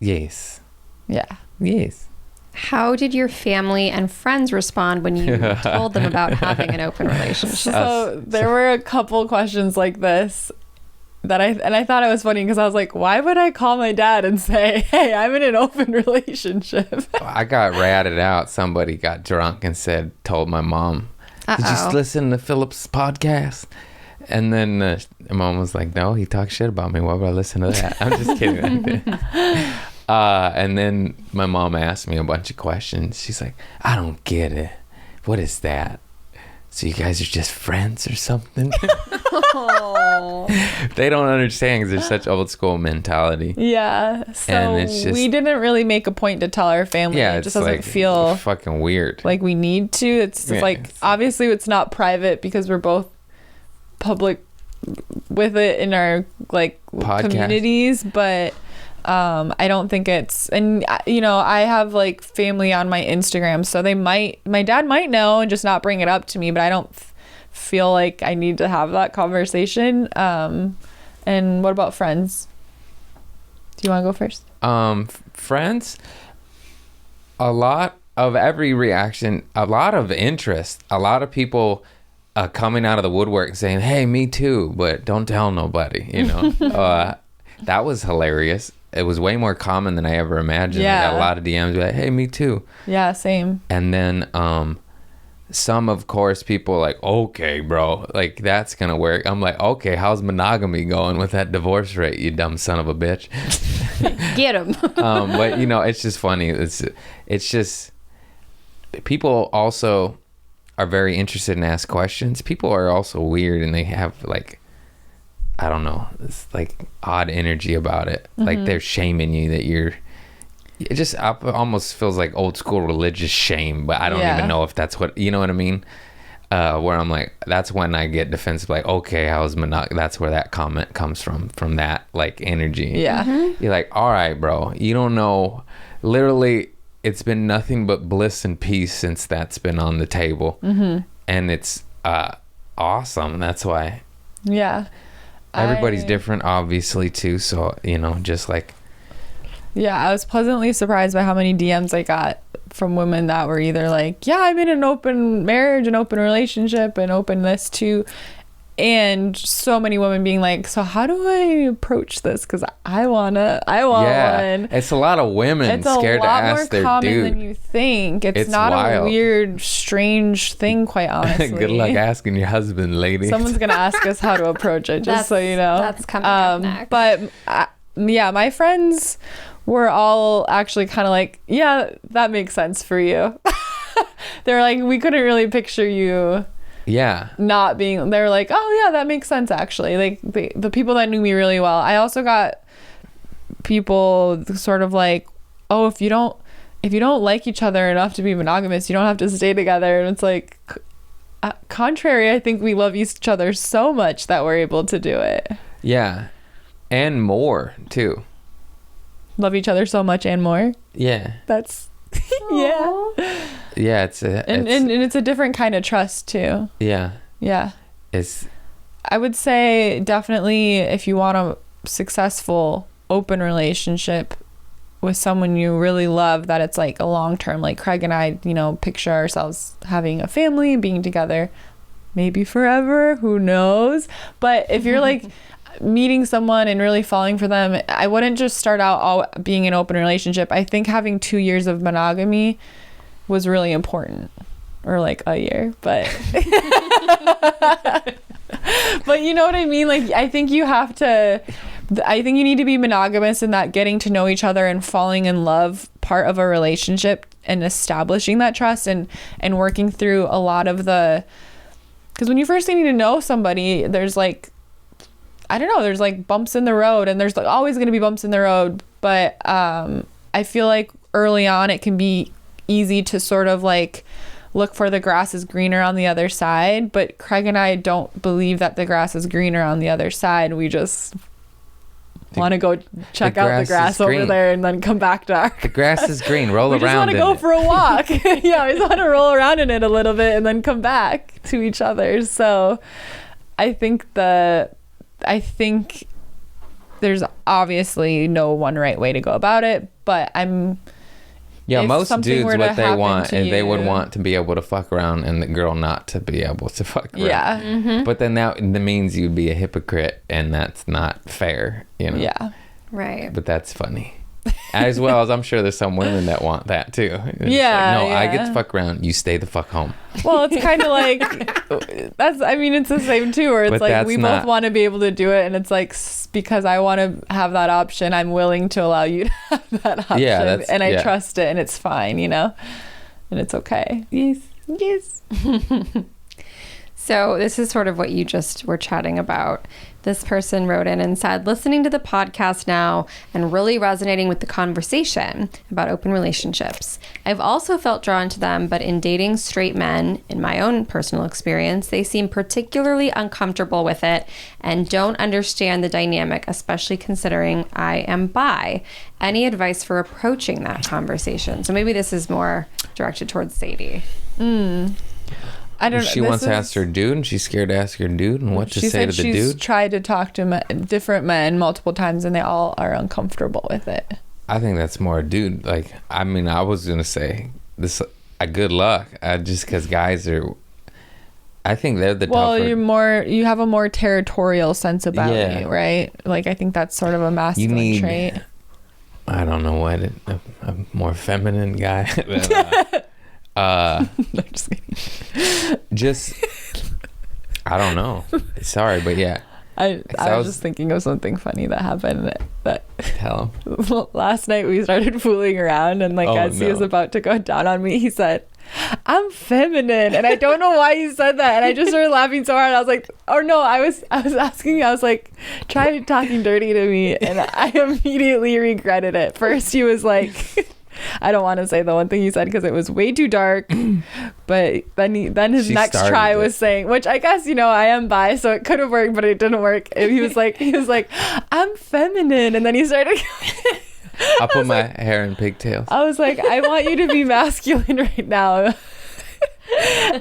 Yes. Yeah. Yes. How did your family and friends respond when you told them about having an open relationship? So there were a couple questions like this that I thought it was funny, because I was like, why would I call my dad and say, hey, I'm in an open relationship? I got ratted out. Somebody got drunk and told my mom, did you listen to Philip's podcast? And then mom was like, no, he talks shit about me. Why would I listen to that? I'm just kidding. And then my mom asked me a bunch of questions. She's like, I don't get it. What is that? So you guys are just friends or something? They don't understand because they're such old school mentality. Yeah. So and it's just, we didn't really make a point to tell our family. Yeah, it just doesn't feel fucking weird. Like we need to. It's just obviously it's not private because we're both public with it in our podcast communities, but I don't think it's, and I have like family on my Instagram, so my dad might know and just not bring it up to me, but I don't feel like I need to have that conversation. And what about friends? Do you want to go first? Friends, a lot of every reaction, a lot of interest, a lot of people coming out of the woodwork saying, hey, me too, but don't tell nobody, that was hilarious. It was way more common than I ever imagined. Yeah. I got a lot of DMs like, hey, me too. Yeah, same. And then some, of course, people are like, okay, bro, like that's gonna work. I'm like, okay, how's monogamy going with that divorce rate, you dumb son of a bitch? Get him. But it's just funny. It's just people also are very interested and ask questions. People are also weird and they have like, I don't know, it's like odd energy about it. Mm-hmm. Like they're shaming you that it just almost feels like old school religious shame, but I don't even know if that's what, you know what I mean? Where I'm like, that's when I get defensive, like, okay, that's where that comment comes from that like energy. Yeah. Mm-hmm. You're like, all right, bro, you don't know, literally it's been nothing but bliss and peace since that's been on the table. Mm-hmm. And it's awesome. That's why. Yeah. Everybody's different, obviously, too. So, just like. Yeah, I was pleasantly surprised by how many DMs I got from women that were either like, yeah, I'm in an open marriage, an open relationship, and open this too. And so many women being like, so how do I approach this? Because I want one. It's a lot of women scared to ask their dude. It's a lot more common than you think. It's not wild. A weird, strange thing, quite honestly. Good luck asking your husband, lady. Someone's going to ask us how to approach it, just so you know. That's coming up next. But yeah, my friends were all actually kind of like, yeah, that makes sense for you. They're like, we couldn't really picture you not being, they're like, oh yeah, that makes sense actually. Like the people that knew me really well. I also got people sort of like, oh, if you don't like each other enough to be monogamous, you don't have to stay together. And it's like, contrary, I think we love each other so much that we're able to do it. Yeah. And more too. Love each other so much and more. Yeah. That's yeah. Yeah, and it's a different kind of trust too. Yeah. Yeah. It's, I would say definitely if you want a successful open relationship with someone you really love, that it's like a long term, like Craig and I, picture ourselves having a family, being together maybe forever, who knows. But if you're like meeting someone and really falling for them, I wouldn't just start out all being an open relationship. I think having 2 years of monogamy was really important, or like a year, but but you know what I mean? Like, I think you need to be monogamous in that getting to know each other and falling in love part of a relationship and establishing that trust and working through a lot of because when you first need to know somebody, there's like, I don't know, there's like bumps in the road, and there's like always going to be bumps in the road. But I feel like early on it can be easy to sort of like look for the grass is greener on the other side. But Craig and I don't believe that the grass is greener on the other side. We just want to go check out the grass over there and then come back to our The grass is green. Roll around. We just want to go for a walk. Yeah, we just want to roll around in it a little bit and then come back to each other. So I think there's obviously no one right way to go about it, but most dudes what they want, and they would want to be able to fuck around and the girl not to be able to fuck around. Yeah. Mm-hmm. But then that means you'd be a hypocrite, and that's not fair, Yeah. Right. But that's funny. As well as I'm sure there's some women that want that too. Yeah. I get to fuck around. You stay the fuck home. Well, it's kind of like it's the same too, where it's but like we both want to be able to do it, and it's like because I want to have that option, I'm willing to allow you to have that option. Yeah, and I trust it, and it's fine, and it's okay. Yes. So this is sort of what you just were chatting about. This person wrote in and said, listening to the podcast now and really resonating with the conversation about open relationships. I've also felt drawn to them, but in dating straight men, in my own personal experience, they seem particularly uncomfortable with it and don't understand the dynamic, especially considering I am bi. Any advice for approaching that conversation? So maybe this is more directed towards Sadie. I don't know. She wants to ask her dude, and she's scared to ask her dude, and what to say to the dude. She's tried to talk to different men multiple times, and they all are uncomfortable with it. I think that's more a dude. Like, I mean, I was gonna say this. Good luck. Just because guys are. I think they're the tougher. Well, you have a more territorial sense about you, right? Like, I think that's sort of a masculine trait. I don't know what a more feminine guy. No, just kidding. I don't know. Sorry, but yeah. I was just thinking of something funny that happened. Tell him. Last night we started fooling around, and he was about to go down on me, he said, "I'm feminine," and I don't know why he said that, and I just started laughing so hard. I was like, "Oh no!" I was asking. I was like, "Try talking dirty to me," and I immediately regretted it. First, he was like. I don't want to say the one thing he said because it was way too dark, but then his next try was saying, which I guess I am bi, so it could have worked, but it didn't work. And he was like, "I'm feminine," and then he started. I'll put my hair in pigtails. I was like, "I want you to be masculine right now."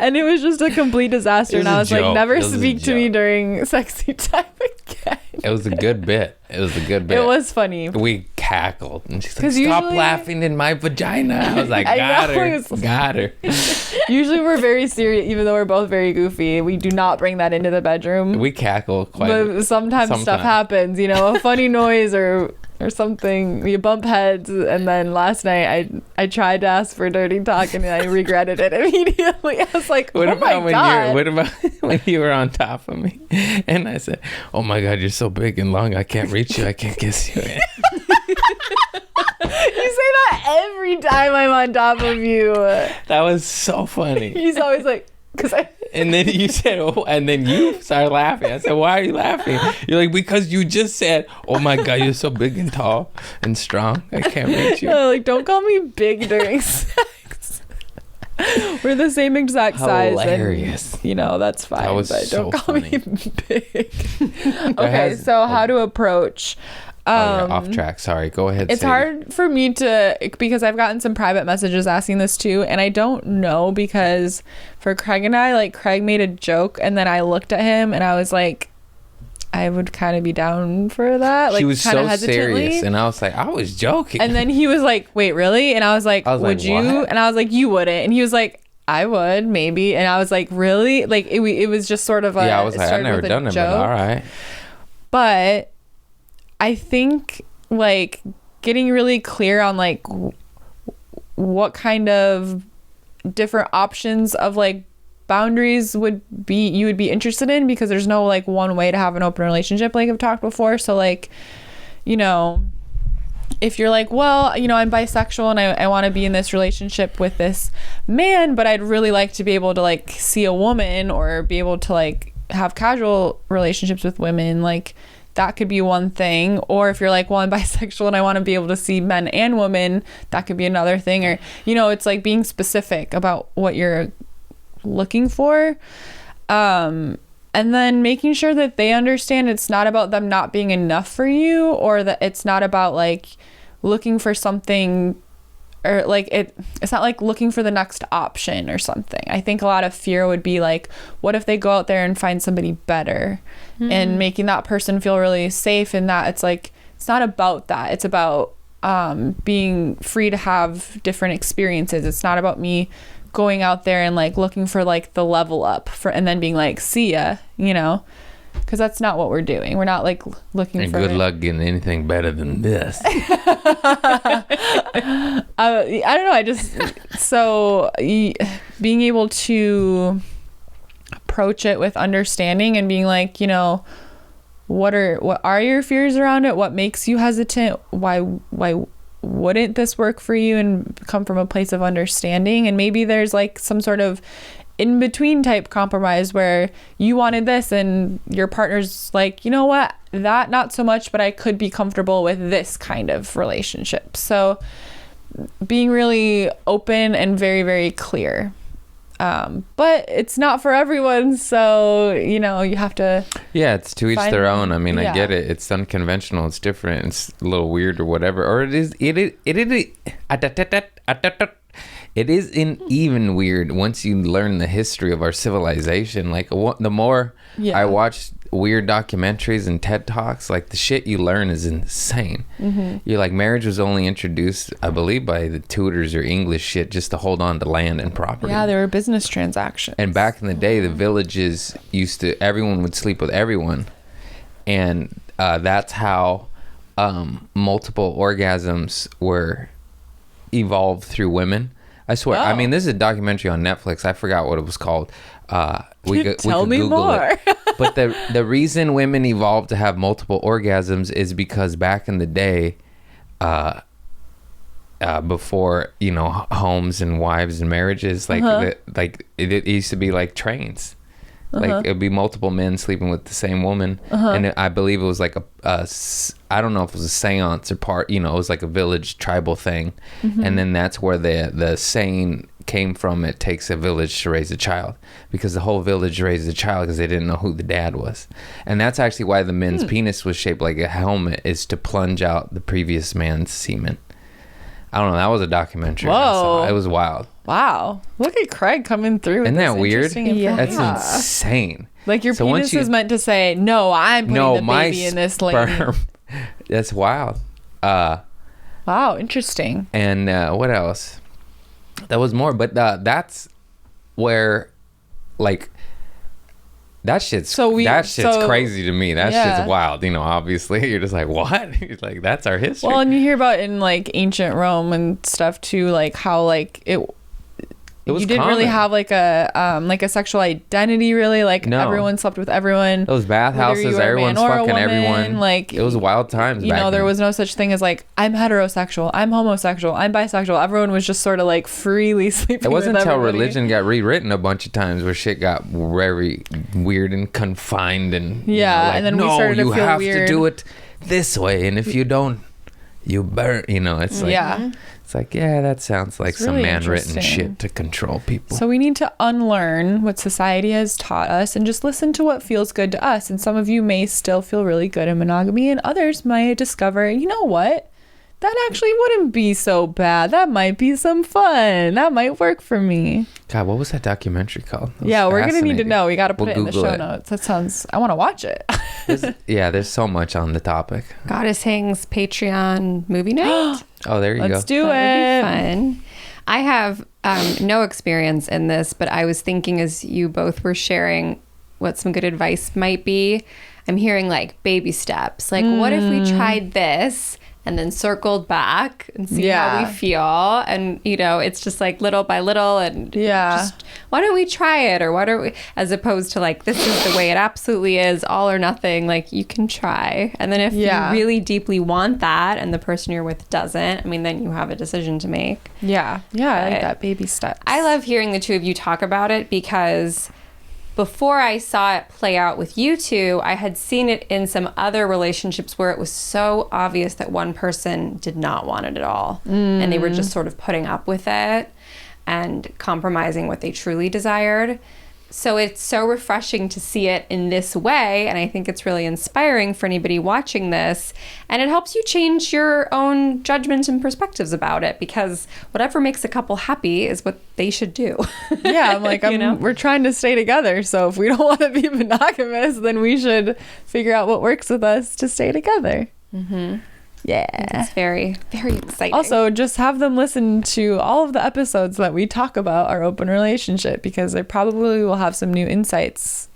And it was just a complete disaster, and I was like, "Never speak to me during sexy time again." It was a good bit. It was funny. We cackled. And she's like, stop laughing in my vagina. I was like, got her. Usually we're very serious, even though we're both very goofy. We do not bring that into the bedroom. We cackle quite but sometimes stuff happens, you know, a funny noise or something. We bump heads. And then last night I tried to ask for dirty talk and I regretted it immediately. I was like, what about when you were on top of me and I said, oh my God, you're so big and long, I can't reach you, I can't kiss you. You say that every time I'm on top of you. That was so funny. He's always like, and then you said, oh, and then you started laughing. I said, why are you laughing? You're like, because you just said, oh my God, you're so big and tall and strong, I can't reach you. No, like, don't call me big during sex. We're the same exact size. Hilarious. And, you know, that's fine. That was but so don't call funny. me big. Okay, so how to approach. Off track. Sorry. Go ahead. It's hard for me to, because I've gotten some private messages asking this too, and I don't know, because for Craig and I, like, Craig made a joke and then I looked at him and I was like, I would kind of be down for that. Like, she was so serious, and I was like, I was joking. And then he was like, wait, really? And I was like, would you? What? And I was like, you wouldn't. And he was like, I would, maybe. And I was like, really? Like, it was just sort of a, yeah, I was like, I've never done it, but all right. But I think, like, getting really clear on, like, what kind of different options of, like, boundaries you would be interested in, because there's no, like, one way to have an open relationship, like I've talked before. So, like, you know, if you're like, well, you know, I'm bisexual and I want to be in this relationship with this man, but I'd really like to be able to, like, see a woman or be able to, like, have casual relationships with women, like, that could be one thing. Or if you're like, well, I'm bisexual and I want to be able to see men and women, that could be another thing. Or, you know, it's like being specific about what you're looking for. And then making sure that they understand it's not about them not being enough for you, or that it's not about, like, looking for something, or, like, it's not like looking for the next option or something. I think a lot of fear would be like, what if they go out there and find somebody better? And making that person feel really safe in that. It's like, it's not about that. It's about being free to have different experiences. It's not about me going out there and, like, looking for, like, the level up and then being like, see ya, you know, because that's not what we're doing. We're not, like, looking and for good luck getting anything better than this. I don't know. So being able to approach it with understanding and being like, you know, what are your fears around it? What makes you hesitant? Why wouldn't this work for you? And come from a place of understanding. And maybe there's, like, some sort of in-between type compromise where you wanted this and your partner's like, you know what, that not so much, but I could be comfortable with this kind of relationship. So being really open and very, very clear. But it's not for everyone, so, you know, you have to. Yeah, it's to each their own. I mean, I get it. It's unconventional. It's different. It's a little weird or whatever. Or it isn't even weird once you learn the history of our civilization. Like, the more I watch weird documentaries and TED Talks, like, the shit you learn is insane. You're like, marriage was only introduced, I believe, by the Tudors or English shit just to hold on to land and property. Yeah, there were business transactions. And back in the day, the villages everyone would sleep with everyone. And that's how multiple orgasms were evolved through women. I swear. I mean, this is a documentary on Netflix. I forgot what it was called. We could Google more. But the reason women evolved to have multiple orgasms is because back in the day, before, you know, homes and wives and marriages, like it used to be like trains. Like, it'd be multiple men sleeping with the same woman. And I believe it was like I don't know if it was a seance or part, you know, it was like a village tribal thing. And then that's where the saying came from, it takes a village to raise a child, because the whole village raised a child because they didn't know who the dad was. And that's actually why the men's penis was shaped like a helmet, is to plunge out the previous man's semen. I don't know. That was a documentary. Whoa. It was wild. Wow. Look at Craig coming through. Isn't that weird? Yeah. That's insane. Like, your penis is meant to say, no, I'm putting the baby in this lane. That's wild. Wow, interesting. And what else? That was more, but that's where, like, that shit's crazy to me. That shit's wild. You know, obviously, you're just like, what? You're like, that's our history. Well, and you hear about in like ancient Rome and stuff too, like how like you didn't common. really have like a sexual identity, really. Like everyone slept with everyone. Those bathhouses, everyone's fucking everyone. Like, it was wild times. You know, there was no such thing as like, I'm heterosexual, I'm homosexual, I'm bisexual. Everyone was just sort of like freely sleeping. It wasn't with until everybody. religion got rewritten a bunch of times where shit got very weird and confined and like, and then we started to feel you have weird. to do it this way, and if you don't, you burn. You know, it's like It's like, yeah, that sounds like some man-written shit to control people. So we need to unlearn what society has taught us and just listen to what feels good to us. And some of you may still feel really good in monogamy, and others might discover, you know what? That actually wouldn't be so bad. That might be some fun. That might work for me. God, what was that documentary called? Yeah, we're going to need to know. We got to put it in the show notes. That sounds, I want to watch it. there's so much on the topic. Goddess Hangs Patreon movie night. Oh, there you go. Let's do it. That would be fun. I have no experience in this, but I was thinking as you both were sharing what some good advice might be, I'm hearing like baby steps. Like, what if we tried this and then circled back and see how we feel? And, you know, it's just like little by little, and just, why don't we try it? Or why don't we, as opposed to like, this is the way it absolutely is, all or nothing. Like, you can try. And then if you really deeply want that and the person you're with doesn't, I mean, then you have a decision to make. Yeah. Yeah. I like that, baby steps. I love hearing the two of you talk about it, because before I saw it play out with you two, I had seen it in some other relationships where it was so obvious that one person did not want it at all. And they were just sort of putting up with it and compromising what they truly desired. So it's so refreshing to see it in this way. And I think it's really inspiring for anybody watching this. And it helps you change your own judgment and perspectives about it, because whatever makes a couple happy is what they should do. Yeah, I'm like, we're trying to stay together. So if we don't want to be monogamous, then we should figure out what works with us to stay together. Mm-hmm. Yeah. It's very, very exciting. Also, just have them listen to all of the episodes that we talk about our open relationship, because they probably will have some new insights.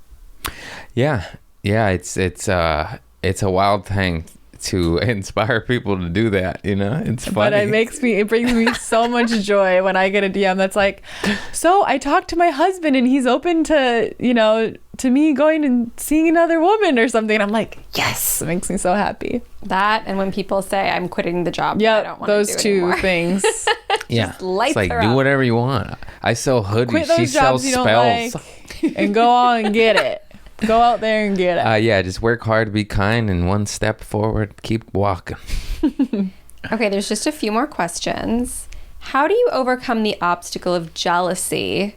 Yeah. It's a wild thing to inspire people to do that, you know. It's funny, but it brings me so much joy when I get a DM that's like, so I talked to my husband and he's open to, you know, to me going and seeing another woman or something. And I'm like, yes, it makes me so happy. That, and when people say I'm quitting the job, yeah, I don't want those to do two anymore. Things. Yeah, it's like, do whatever you want. I sell hoodies. Quit those she sells jobs you don't spells. like, and go on and get it. Go out there and get it. Yeah, just work hard, be kind, and one step forward, keep walking. Okay, there's just a few more questions. How do you overcome the obstacle of jealousy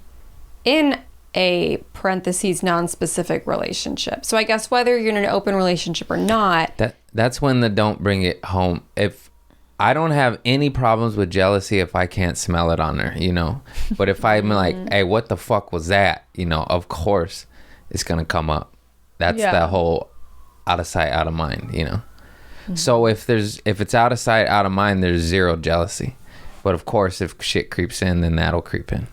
in a parentheses non-specific relationship? So I guess whether you're in an open relationship or not. That's when the don't bring it home. If I don't have any problems with jealousy if I can't smell it on her, you know. But if I'm like, hey, what the fuck was that? You know, of course it's gonna come up. That's the whole out of sight, out of mind, you know. Mm-hmm. So if it's out of sight, out of mind, there's zero jealousy. But of course, if shit creeps in, then that'll creep in.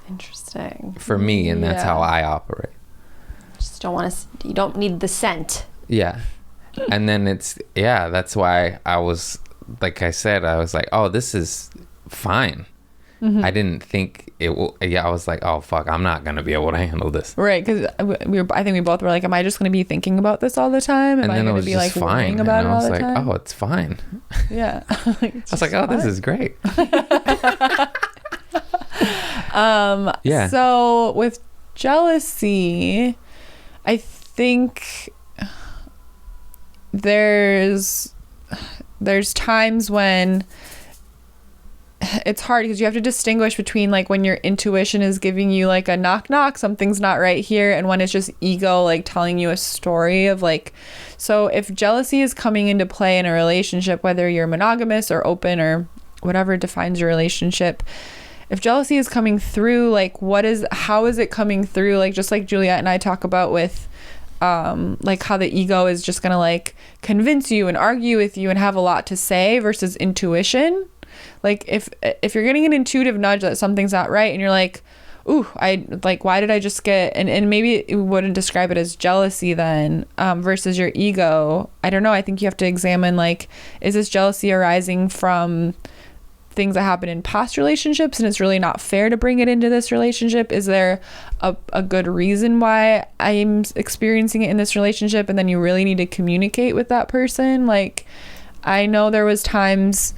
Interesting. For me, and that's how I operate. Just don't want to. You don't need the scent. Yeah, and then that's why I was, like I said, I was like, oh, this is fine. Mm-hmm. I didn't think it will. Yeah, I was like, oh fuck, I'm not gonna be able to handle this. Right, because I think we both were like, am I just gonna be thinking about this all the time? Am I gonna be like worrying about it all the time? I was like, oh, it's fine. Yeah. I was like, oh, this is great. Yeah. So with jealousy, I think there's times when it's hard, because you have to distinguish between like when your intuition is giving you like a knock knock, something's not right here, and when it's just ego like telling you a story of like. So if jealousy is coming into play in a relationship, whether you're monogamous or open or whatever defines your relationship, if jealousy is coming through, like how is it coming through? Like just like Juliet and I talk about with like how the ego is just gonna like convince you and argue with you and have a lot to say versus intuition. Like if you're getting an intuitive nudge that something's not right and you're like, ooh, why did I just get, and maybe it wouldn't describe it as jealousy then, versus your ego. I don't know. I think you have to examine, like, is this jealousy arising from things that happen in past relationships and it's really not fair to bring it into this relationship? Is there a good reason why I'm experiencing it in this relationship? And then you really need to communicate with that person. Like, I know there was times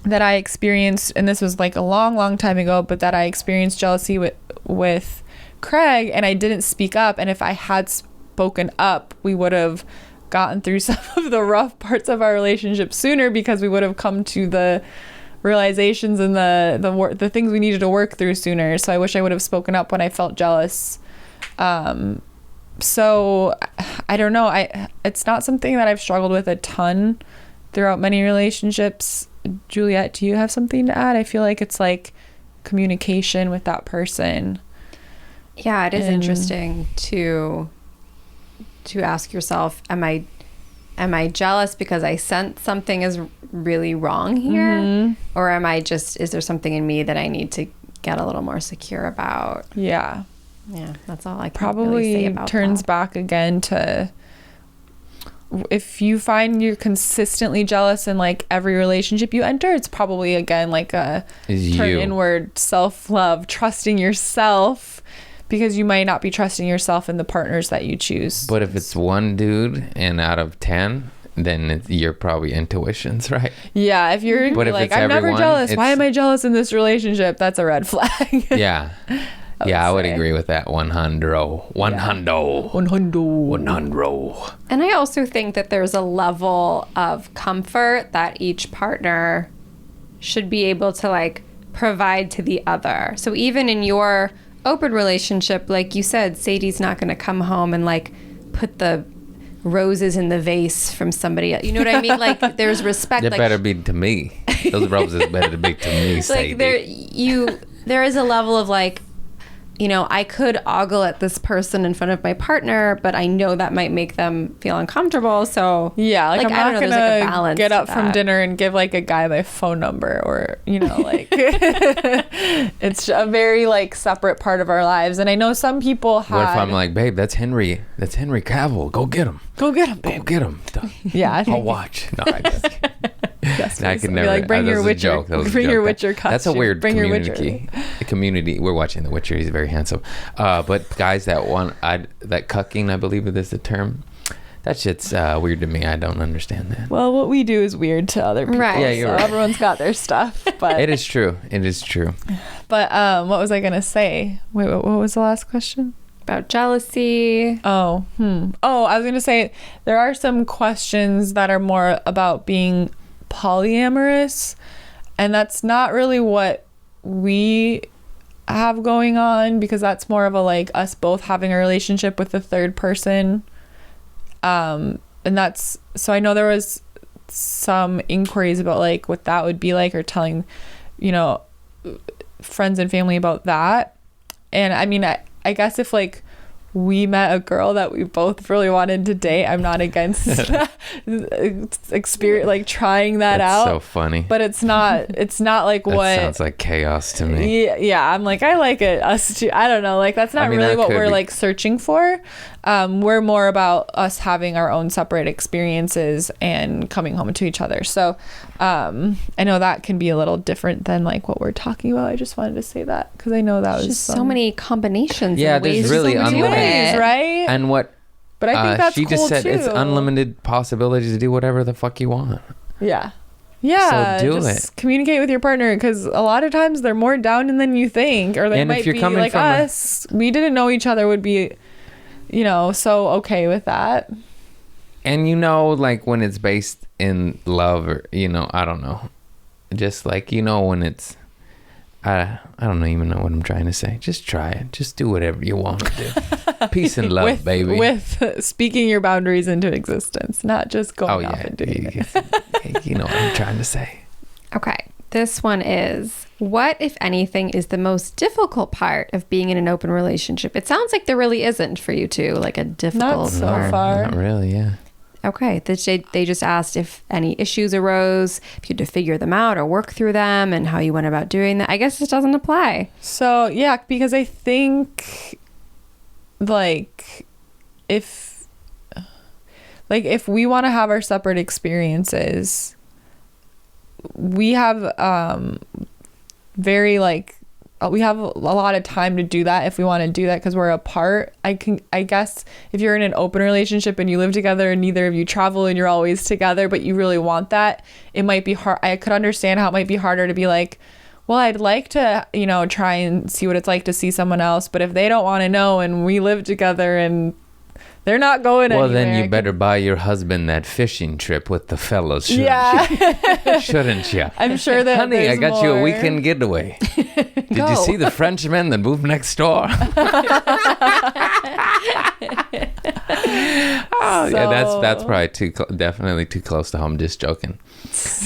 that I experienced, and this was like a long time ago, but that I experienced jealousy with Craig, and I didn't speak up. And if I had spoken up, we would have gotten through some of the rough parts of our relationship sooner, because we would have come to the realizations and the things we needed to work through sooner. So I wish I would have spoken up when I felt jealous. So I don't know. It's not something that I've struggled with a ton throughout many relationships. Juliet, do you have something to add? I feel like it's like communication with that person. Yeah, it is interesting to ask yourself, am I jealous because I sense something is really wrong here? Mm-hmm. Or is there something in me that I need to get a little more secure about? Yeah. Yeah, that's all I can probably really say about turns that. Back again to, if you find you're consistently jealous in like every relationship you enter, it's probably again like a turn inward, self-love, trusting yourself, because you might not be trusting yourself in the partners that you choose. But if it's one dude and out of 10, then you're probably intuitions, right? Yeah, if you're like, I'm never jealous, why am I jealous in this relationship? That's a red flag. Yeah. I would agree with that. 100. And I also think that there's a level of comfort that each partner should be able to like provide to the other. So even in your open relationship, like you said, Sadie's not going to come home and like put the roses in the vase from somebody else. You know what I mean? Like, there's respect. They like, better be to me. Those roses better be to me, Sadie. Like there is a level of like, you know, I could ogle at this person in front of my partner, but I know that might make them feel uncomfortable. So yeah, like I'm not gonna get up from dinner and give like a guy my phone number, or you know, like it's a very like separate part of our lives. And I know some people have. What if I'm like, babe, that's Henry Cavill. Go get him. Go get him, babe. Go get him. Yeah, I'll watch. No, I just. Yes, I can never. Like, bring your Witcher. Bring your Witcher costume. That's a weird bring community. Community. We're watching The Witcher. He's very handsome. But guys that want that cucking, I believe it is the term. That shit's weird to me. I don't understand that. Well, what we do is weird to other people. Right. Yeah, you're right. Everyone's got their stuff. But it is true. It is true. But what was I gonna say? Wait, what was the last question? About jealousy. Oh, I was gonna say there are some questions that are more about being polyamorous, and that's not really what we have going on, because that's more of a like us both having a relationship with a third person, and that's, so I know there was some inquiries about like what that would be like, or telling, you know, friends and family about that. And I mean, I guess if like we met a girl that we both really wanted to date, I'm not against experience, like trying that out. So funny. But it's not like that what sounds like chaos to me. Yeah, I'm like, I like it, us too. I don't know, like that's not really what we're like searching for. We're more about us having our own separate experiences and coming home to each other. So I know that can be a little different than like what we're talking about. I just wanted to say that because I know that was just so many combinations. Yeah, there's really unlimited, right? And what? But I think that's she cool just said too. It's unlimited possibilities to do whatever the fuck you want. Yeah, so do just it. Communicate with your partner, because a lot of times they're more down than you think, or they and might be like us. We didn't know each other would be, you know, so okay with that. And you know, like when it's based in love, or you know, I don't know, just like, you know, when it's I don't even know what I'm trying to say. Just try it. Just do whatever you want to do. Peace and love, baby. With speaking your boundaries into existence, not just going off and doing it. You know what I'm trying to say. Okay. This one is, What, if anything, is the most difficult part of being in an open relationship? It sounds like there really isn't for you two, like a difficult Not so part. far. Not really, yeah. Okay. They just asked if any issues arose, if you had to figure them out or work through them, and how you went about doing that. I guess this doesn't apply. So, yeah, because I think, like, if we want to have our separate experiences, we have very, like, we have a lot of time to do that if we want to do that because we're apart. I guess if you're in an open relationship and you live together and neither of you travel and you're always together, but you really want that, it might be hard. I could understand how it might be harder to be like, well, I'd like to, you know, try and see what it's like to see someone else, but if they don't want to know and we live together and they're not going anywhere. Well, then you better buy your husband that fishing trip with the fellows, shouldn't Yeah. you? Shouldn't you? I'm sure that Honey, I got you a more. weekend getaway. Did you see the Frenchman that moved next door? Oh, yeah, that's probably definitely too close to home. Just joking.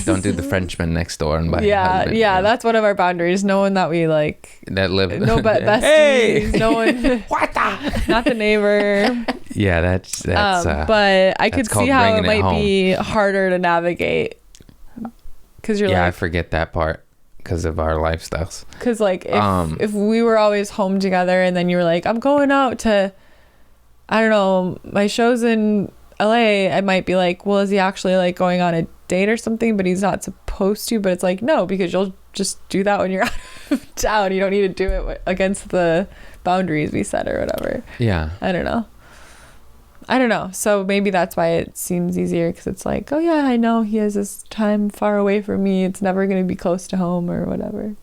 Don't do the Frenchman next door and buy a husband. Yeah, that's one of our boundaries. No one that we like. That live. No, besties. Hey! No one. What the? Not the neighbor. Yeah, that's. But I could that's called see how it bringing it might be harder to navigate. Because you're I like. forget that part because of our lifestyles. Because like if we were always home together and then you were like, I'm going out to, I don't know, my show's in LA, I might be like, well, is he actually like going on a date or something? But he's not supposed to. But it's like, no, because you'll just do that when you're out of town. You don't need to do it against the boundaries we set or whatever. Yeah. I don't know. So maybe that's why it seems easier, because it's like, oh yeah, I know he has this time far away from me. It's never going to be close to home or whatever.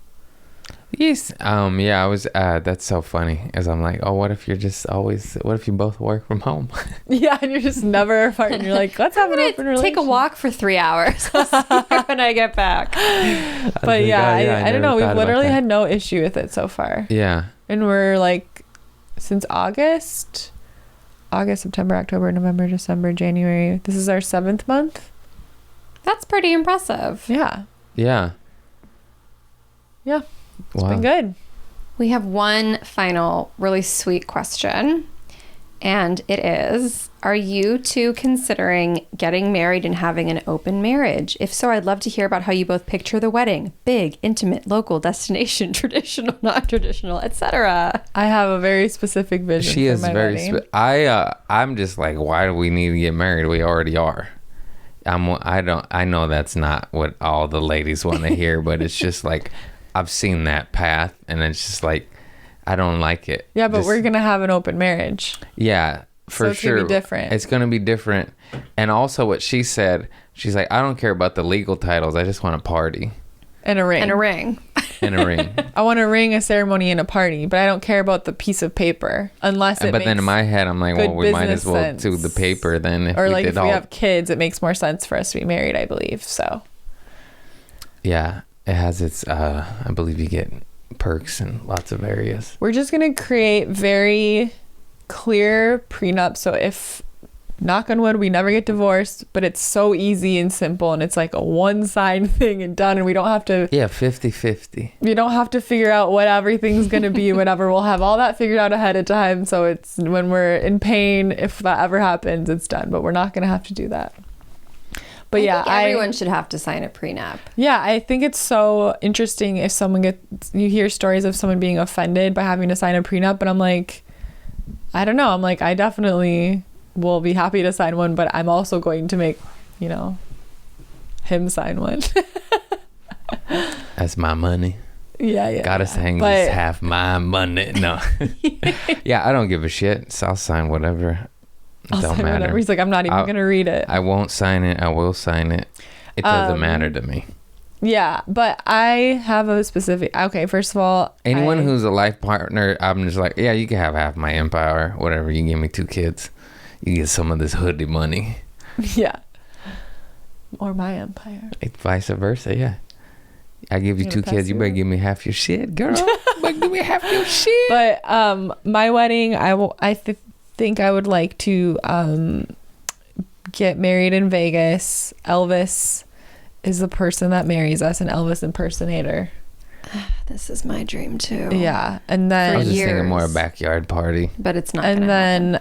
Yes. Yeah, I was, that's so funny, as I'm like, oh, what if you both work from home? Yeah, and you're just never apart, and you're like, let's have an open relationship. Take a walk for 3 hours. I'll see you when I get back. But yeah, I don't know. We've literally had no issue with it so far. Yeah. And we're like, since August, September, October, November, December, January. This is our 7th month. That's pretty impressive. Yeah. Yeah. Yeah. It's Wow. been good. We have one final really sweet question, and it is, are you two considering getting married and having an open marriage? If so, I'd love to hear about how you both picture the wedding. Big, intimate, local, destination, traditional, non-traditional, etc. I have a very specific vision She for is my very wedding. I'm just like, why do we need to get married? We already are. I know that's not what all the ladies want to hear, but it's just like, I've seen that path, and it's just like, I don't like it. Yeah, but we're going to have an open marriage. Yeah, for so it's sure. Gonna be different. It's going to be different. And also what she said, she's like, I don't care about the legal titles. I just want a party. And a ring. And a ring. And a ring. I want a ring, a ceremony, and a party, but I don't care about the piece of paper unless it But makes then in my head, I'm like, well, we might as well sense. do the paper then. Or like if we have kids, it makes more sense for us to be married, I believe. So. Yeah. It has its, I believe you get perks in lots of areas. We're just going to create very clear prenup. So if, knock on wood, we never get divorced, but it's so easy and simple, and it's like a one-sign thing and done, and we don't have to... Yeah, 50-50. You don't have to figure out what everything's going to be, whatever. We'll have all that figured out ahead of time, so it's when we're in pain, if that ever happens, it's done. But we're not going to have to do that. But I think everyone should have to sign a prenup. Yeah, I think it's so interesting if you hear stories of someone being offended by having to sign a prenup, but I'm like, I don't know. I'm like, I definitely will be happy to sign one, but I'm also going to make, him sign one. That's my money. Yeah. Gotta hang this half my money. No. Yeah, I don't give a shit. So I'll sign whatever. I'll sign whatever. He's like, I'm not even going to read it. I won't sign it. I will sign it. It doesn't matter to me. Yeah, but I have a specific... Okay, first of all... Anyone who's a life partner, I'm just like, yeah, you can have half my empire, whatever. You give me 2 kids. You get some of this hoodie money. Yeah. Or my empire. Vice versa, yeah. I give you 2 kids, you better give me half your shit, girl. But give me half your shit. But my wedding, I think I would like to get married in Vegas. Elvis is the person that marries us, an Elvis impersonator. This is my dream too. Yeah. And then I was just years. thinking more a backyard party. But it's not. And then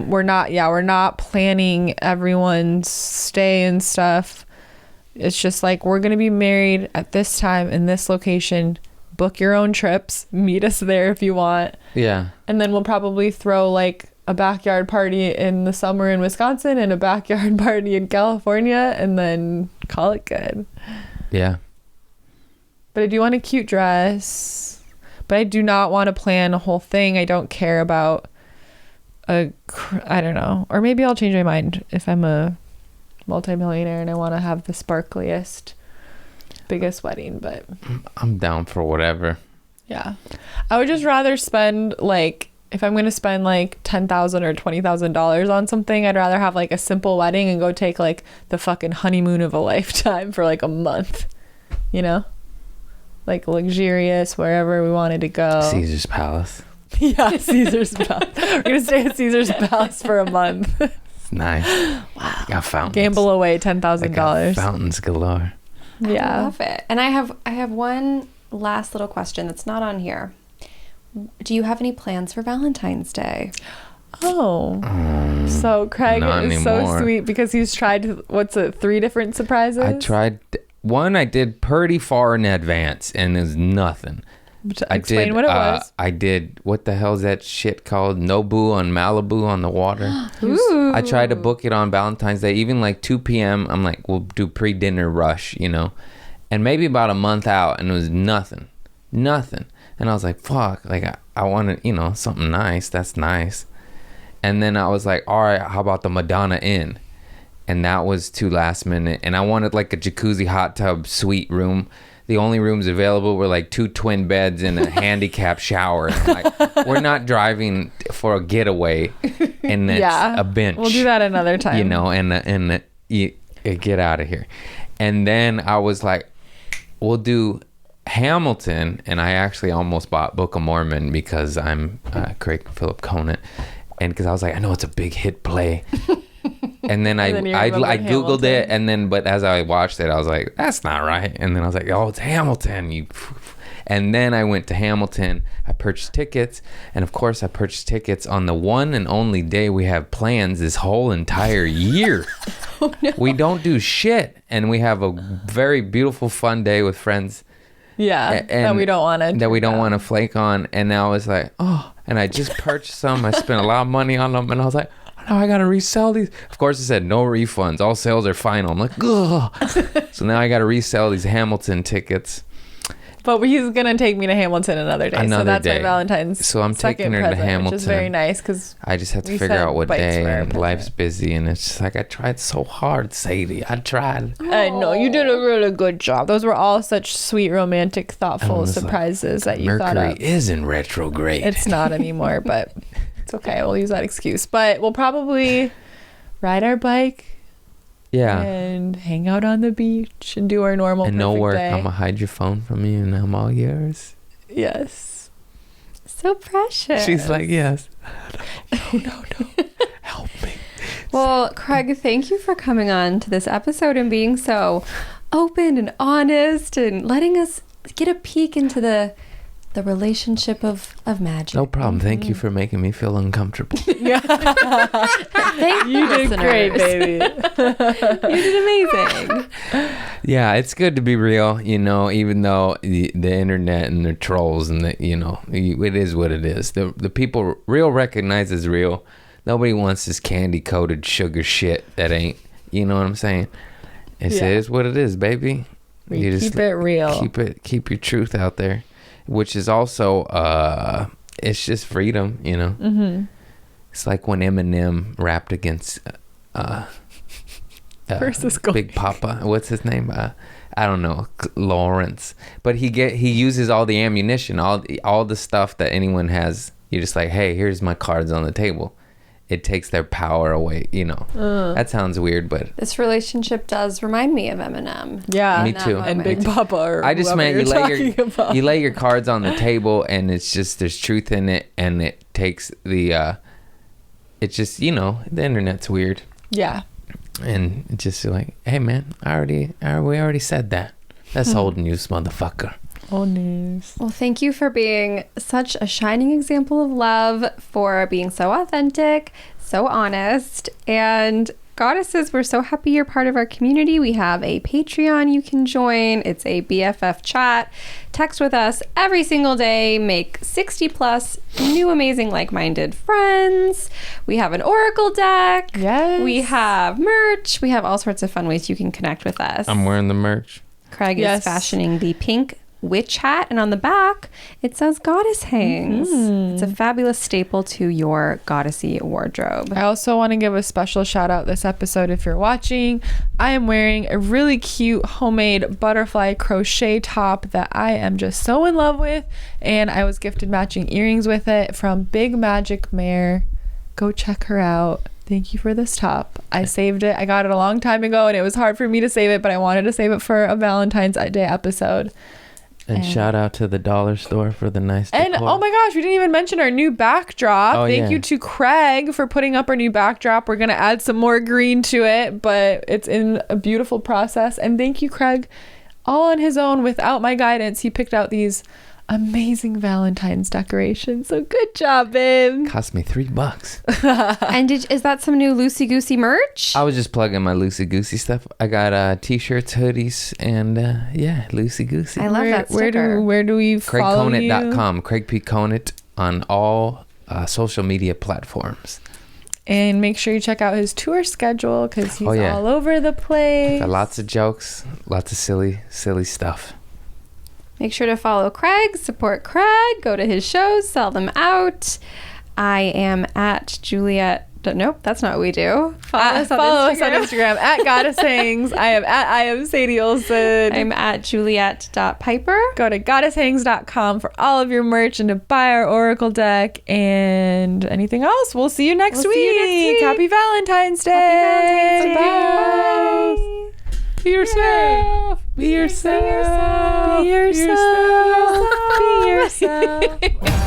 we're not planning everyone's stay and stuff. It's just like, we're going to be married at this time in this location. Book your own trips. Meet us there if you want. Yeah. And then we'll probably throw like a backyard party in the summer in Wisconsin and a backyard party in California, and then call it good. Yeah. But I do want a cute dress. But I do not want to plan a whole thing. I don't care about I don't know. Or maybe I'll change my mind if I'm a multimillionaire and I want to have the sparkliest, biggest wedding. But I'm down for whatever. yeah. I would just rather spend like, if I'm going to spend like $10,000 or $20,000 on something, I'd rather have like a simple wedding and go take like the fucking honeymoon of a lifetime for like a month, you know? Like luxurious, wherever we wanted to go. Caesar's Palace. Yeah, Caesar's Palace. We're going to stay at Caesar's Palace for a month. It's nice. Wow. Got fountains. Gamble away $10,000. Fountains galore. Yeah. I love it. And I have one last little question that's not on here. Do you have any plans for Valentine's Day? Oh. So Craig is so sweet because he's tried, 3 different surprises? I tried one. I did pretty far in advance, and there's nothing. Explain what it was. I did, what the hell is that shit called? Nobu on Malibu on the water. Ooh. I tried to book it on Valentine's Day, even like 2 p.m. I'm like, we'll do pre-dinner rush, you know? And maybe about a month out, and it was nothing. And I was like, fuck, like I wanted, you know, something nice. That's nice. And then I was like, all right, how about the Madonna Inn? And that was too last minute. And I wanted like a jacuzzi hot tub suite room. The only rooms available were like 2 twin beds and a handicap shower. And I'm like, we're not driving for a getaway and it's a bench. We'll do that another time. You know, and you get out of here. And then I was like, we'll do Hamilton. And I actually almost bought Book of Mormon because I'm Craig Conant. And because I was like, I know it's a big hit play. And then I Googled it, and then, but as I watched it, I was like, that's not right. And then I was like, oh, it's Hamilton. And then I went to Hamilton. I purchased tickets. And of course, I purchased tickets on the one and only day we have plans this whole entire year. Oh, no. We don't do shit. And we have a very beautiful, fun day with friends. Yeah, that we don't want to flake on. And now I was like, oh, and I just purchased some. I spent a lot of money on them. And I was like, now I gotta resell these. Of course, it said no refunds. All sales are final. I'm like, ugh. So now I gotta resell these Hamilton tickets. But he's gonna take me to Hamilton another day. So that's my Valentine's. So I'm taking her to Hamilton, which is very nice because I just have to figure out what day. And life's busy, and it's just like I tried so hard, Sadie. I tried. I know you did a really good job. Those were all such sweet, romantic, thoughtful surprises that you thought of. Mercury is in retrograde. It's not anymore, but. It's okay. We'll use that excuse. But we'll probably ride our bike. Yeah. And hang out on the beach and do our normal and no work. day. I'm going to hide your phone from you and I'm all yours. Yes. So precious. She's like, yes. No. Help me. Well, Craig, thank you for coming on to this episode and being so open and honest and letting us get a peek into the relationship of magic. No problem. Thank you for making me feel uncomfortable. Thank you. Did great, baby. You did amazing. Yeah, it's good to be real, you know, even though the internet and the trolls and the, you know, it is what it is. The people real recognize as real. Nobody wants this candy coated sugar shit that ain't, you know what I'm saying? It is what it is, baby. You just keep it real. Keep your truth out there. Which is also, it's just freedom, you know? Mm-hmm. It's like when Eminem rapped against Big Papa. What's his name? I don't know, Lawrence. But he uses all the ammunition, all the stuff that anyone has. You're just like, hey, here's my cards on the table. It takes their power away, you know. That sounds weird, but this relationship does remind me of Eminem. Yeah, me too. And Big Papa. Or I just meant you lay your cards on the table, and it's just there's truth in it, and it takes the. It's just, you know, the internet's weird. Yeah. And it's just like, hey man, we already said that. That's holding you, motherfucker. Honest. Well, thank you for being such a shining example of love, for being so authentic, so honest, and Goddesses, we're so happy you're part of our community. We have a Patreon you can join. It's a BFF chat. Text with us every single day. Make 60 plus new amazing like-minded friends. We have an Oracle deck. Yes. We have merch. We have all sorts of fun ways you can connect with us. I'm wearing the merch. Craig is fashioning the pink witch hat, and on the back it says Goddess Hangs. It's a fabulous staple to your goddessy wardrobe. I also want to give a special shout out this episode. If you're watching, I am wearing a really cute homemade butterfly crochet top that I am just so in love with, and I was gifted matching earrings with it from Big Magic Mare. Go check her out. Thank you for this top. I saved it. I got it a long time ago and it was hard for me to save it, but I wanted to save it for a Valentine's Day episode. And shout out to the dollar store for the nice decor. And oh my gosh, we didn't even mention our new backdrop. Thank you to Craig for putting up our new backdrop. We're going to add some more green to it, but it's in a beautiful process. And thank you, Craig. All on his own without my guidance. He picked out these amazing Valentine's decorations. So good job, babe. Cost me $3. And is that some new Loosey Goosey merch? I was just plugging my Loosey Goosey stuff. I got t-shirts, hoodies, and Loosey Goosey. I love that sticker. Where do we follow you? CraigConant.com. Craig P. Conant on all social media platforms. And make sure you check out his tour schedule because he's all over the place. Got lots of jokes, lots of silly stuff. Make sure to follow Craig, support Craig, go to his shows, sell them out. I am at Juliet. Nope, that's not what we do. Follow us on Instagram at Goddess Hangs. I am Sadie Olson. I'm at Juliet.Piper. Go to goddesshangs.com for all of your merch and to buy our Oracle deck and anything else. We'll see you next week. Happy Valentine's Day. Bye. Be yourself. Be yourself. Be yourself. Be yourself. Be yourself.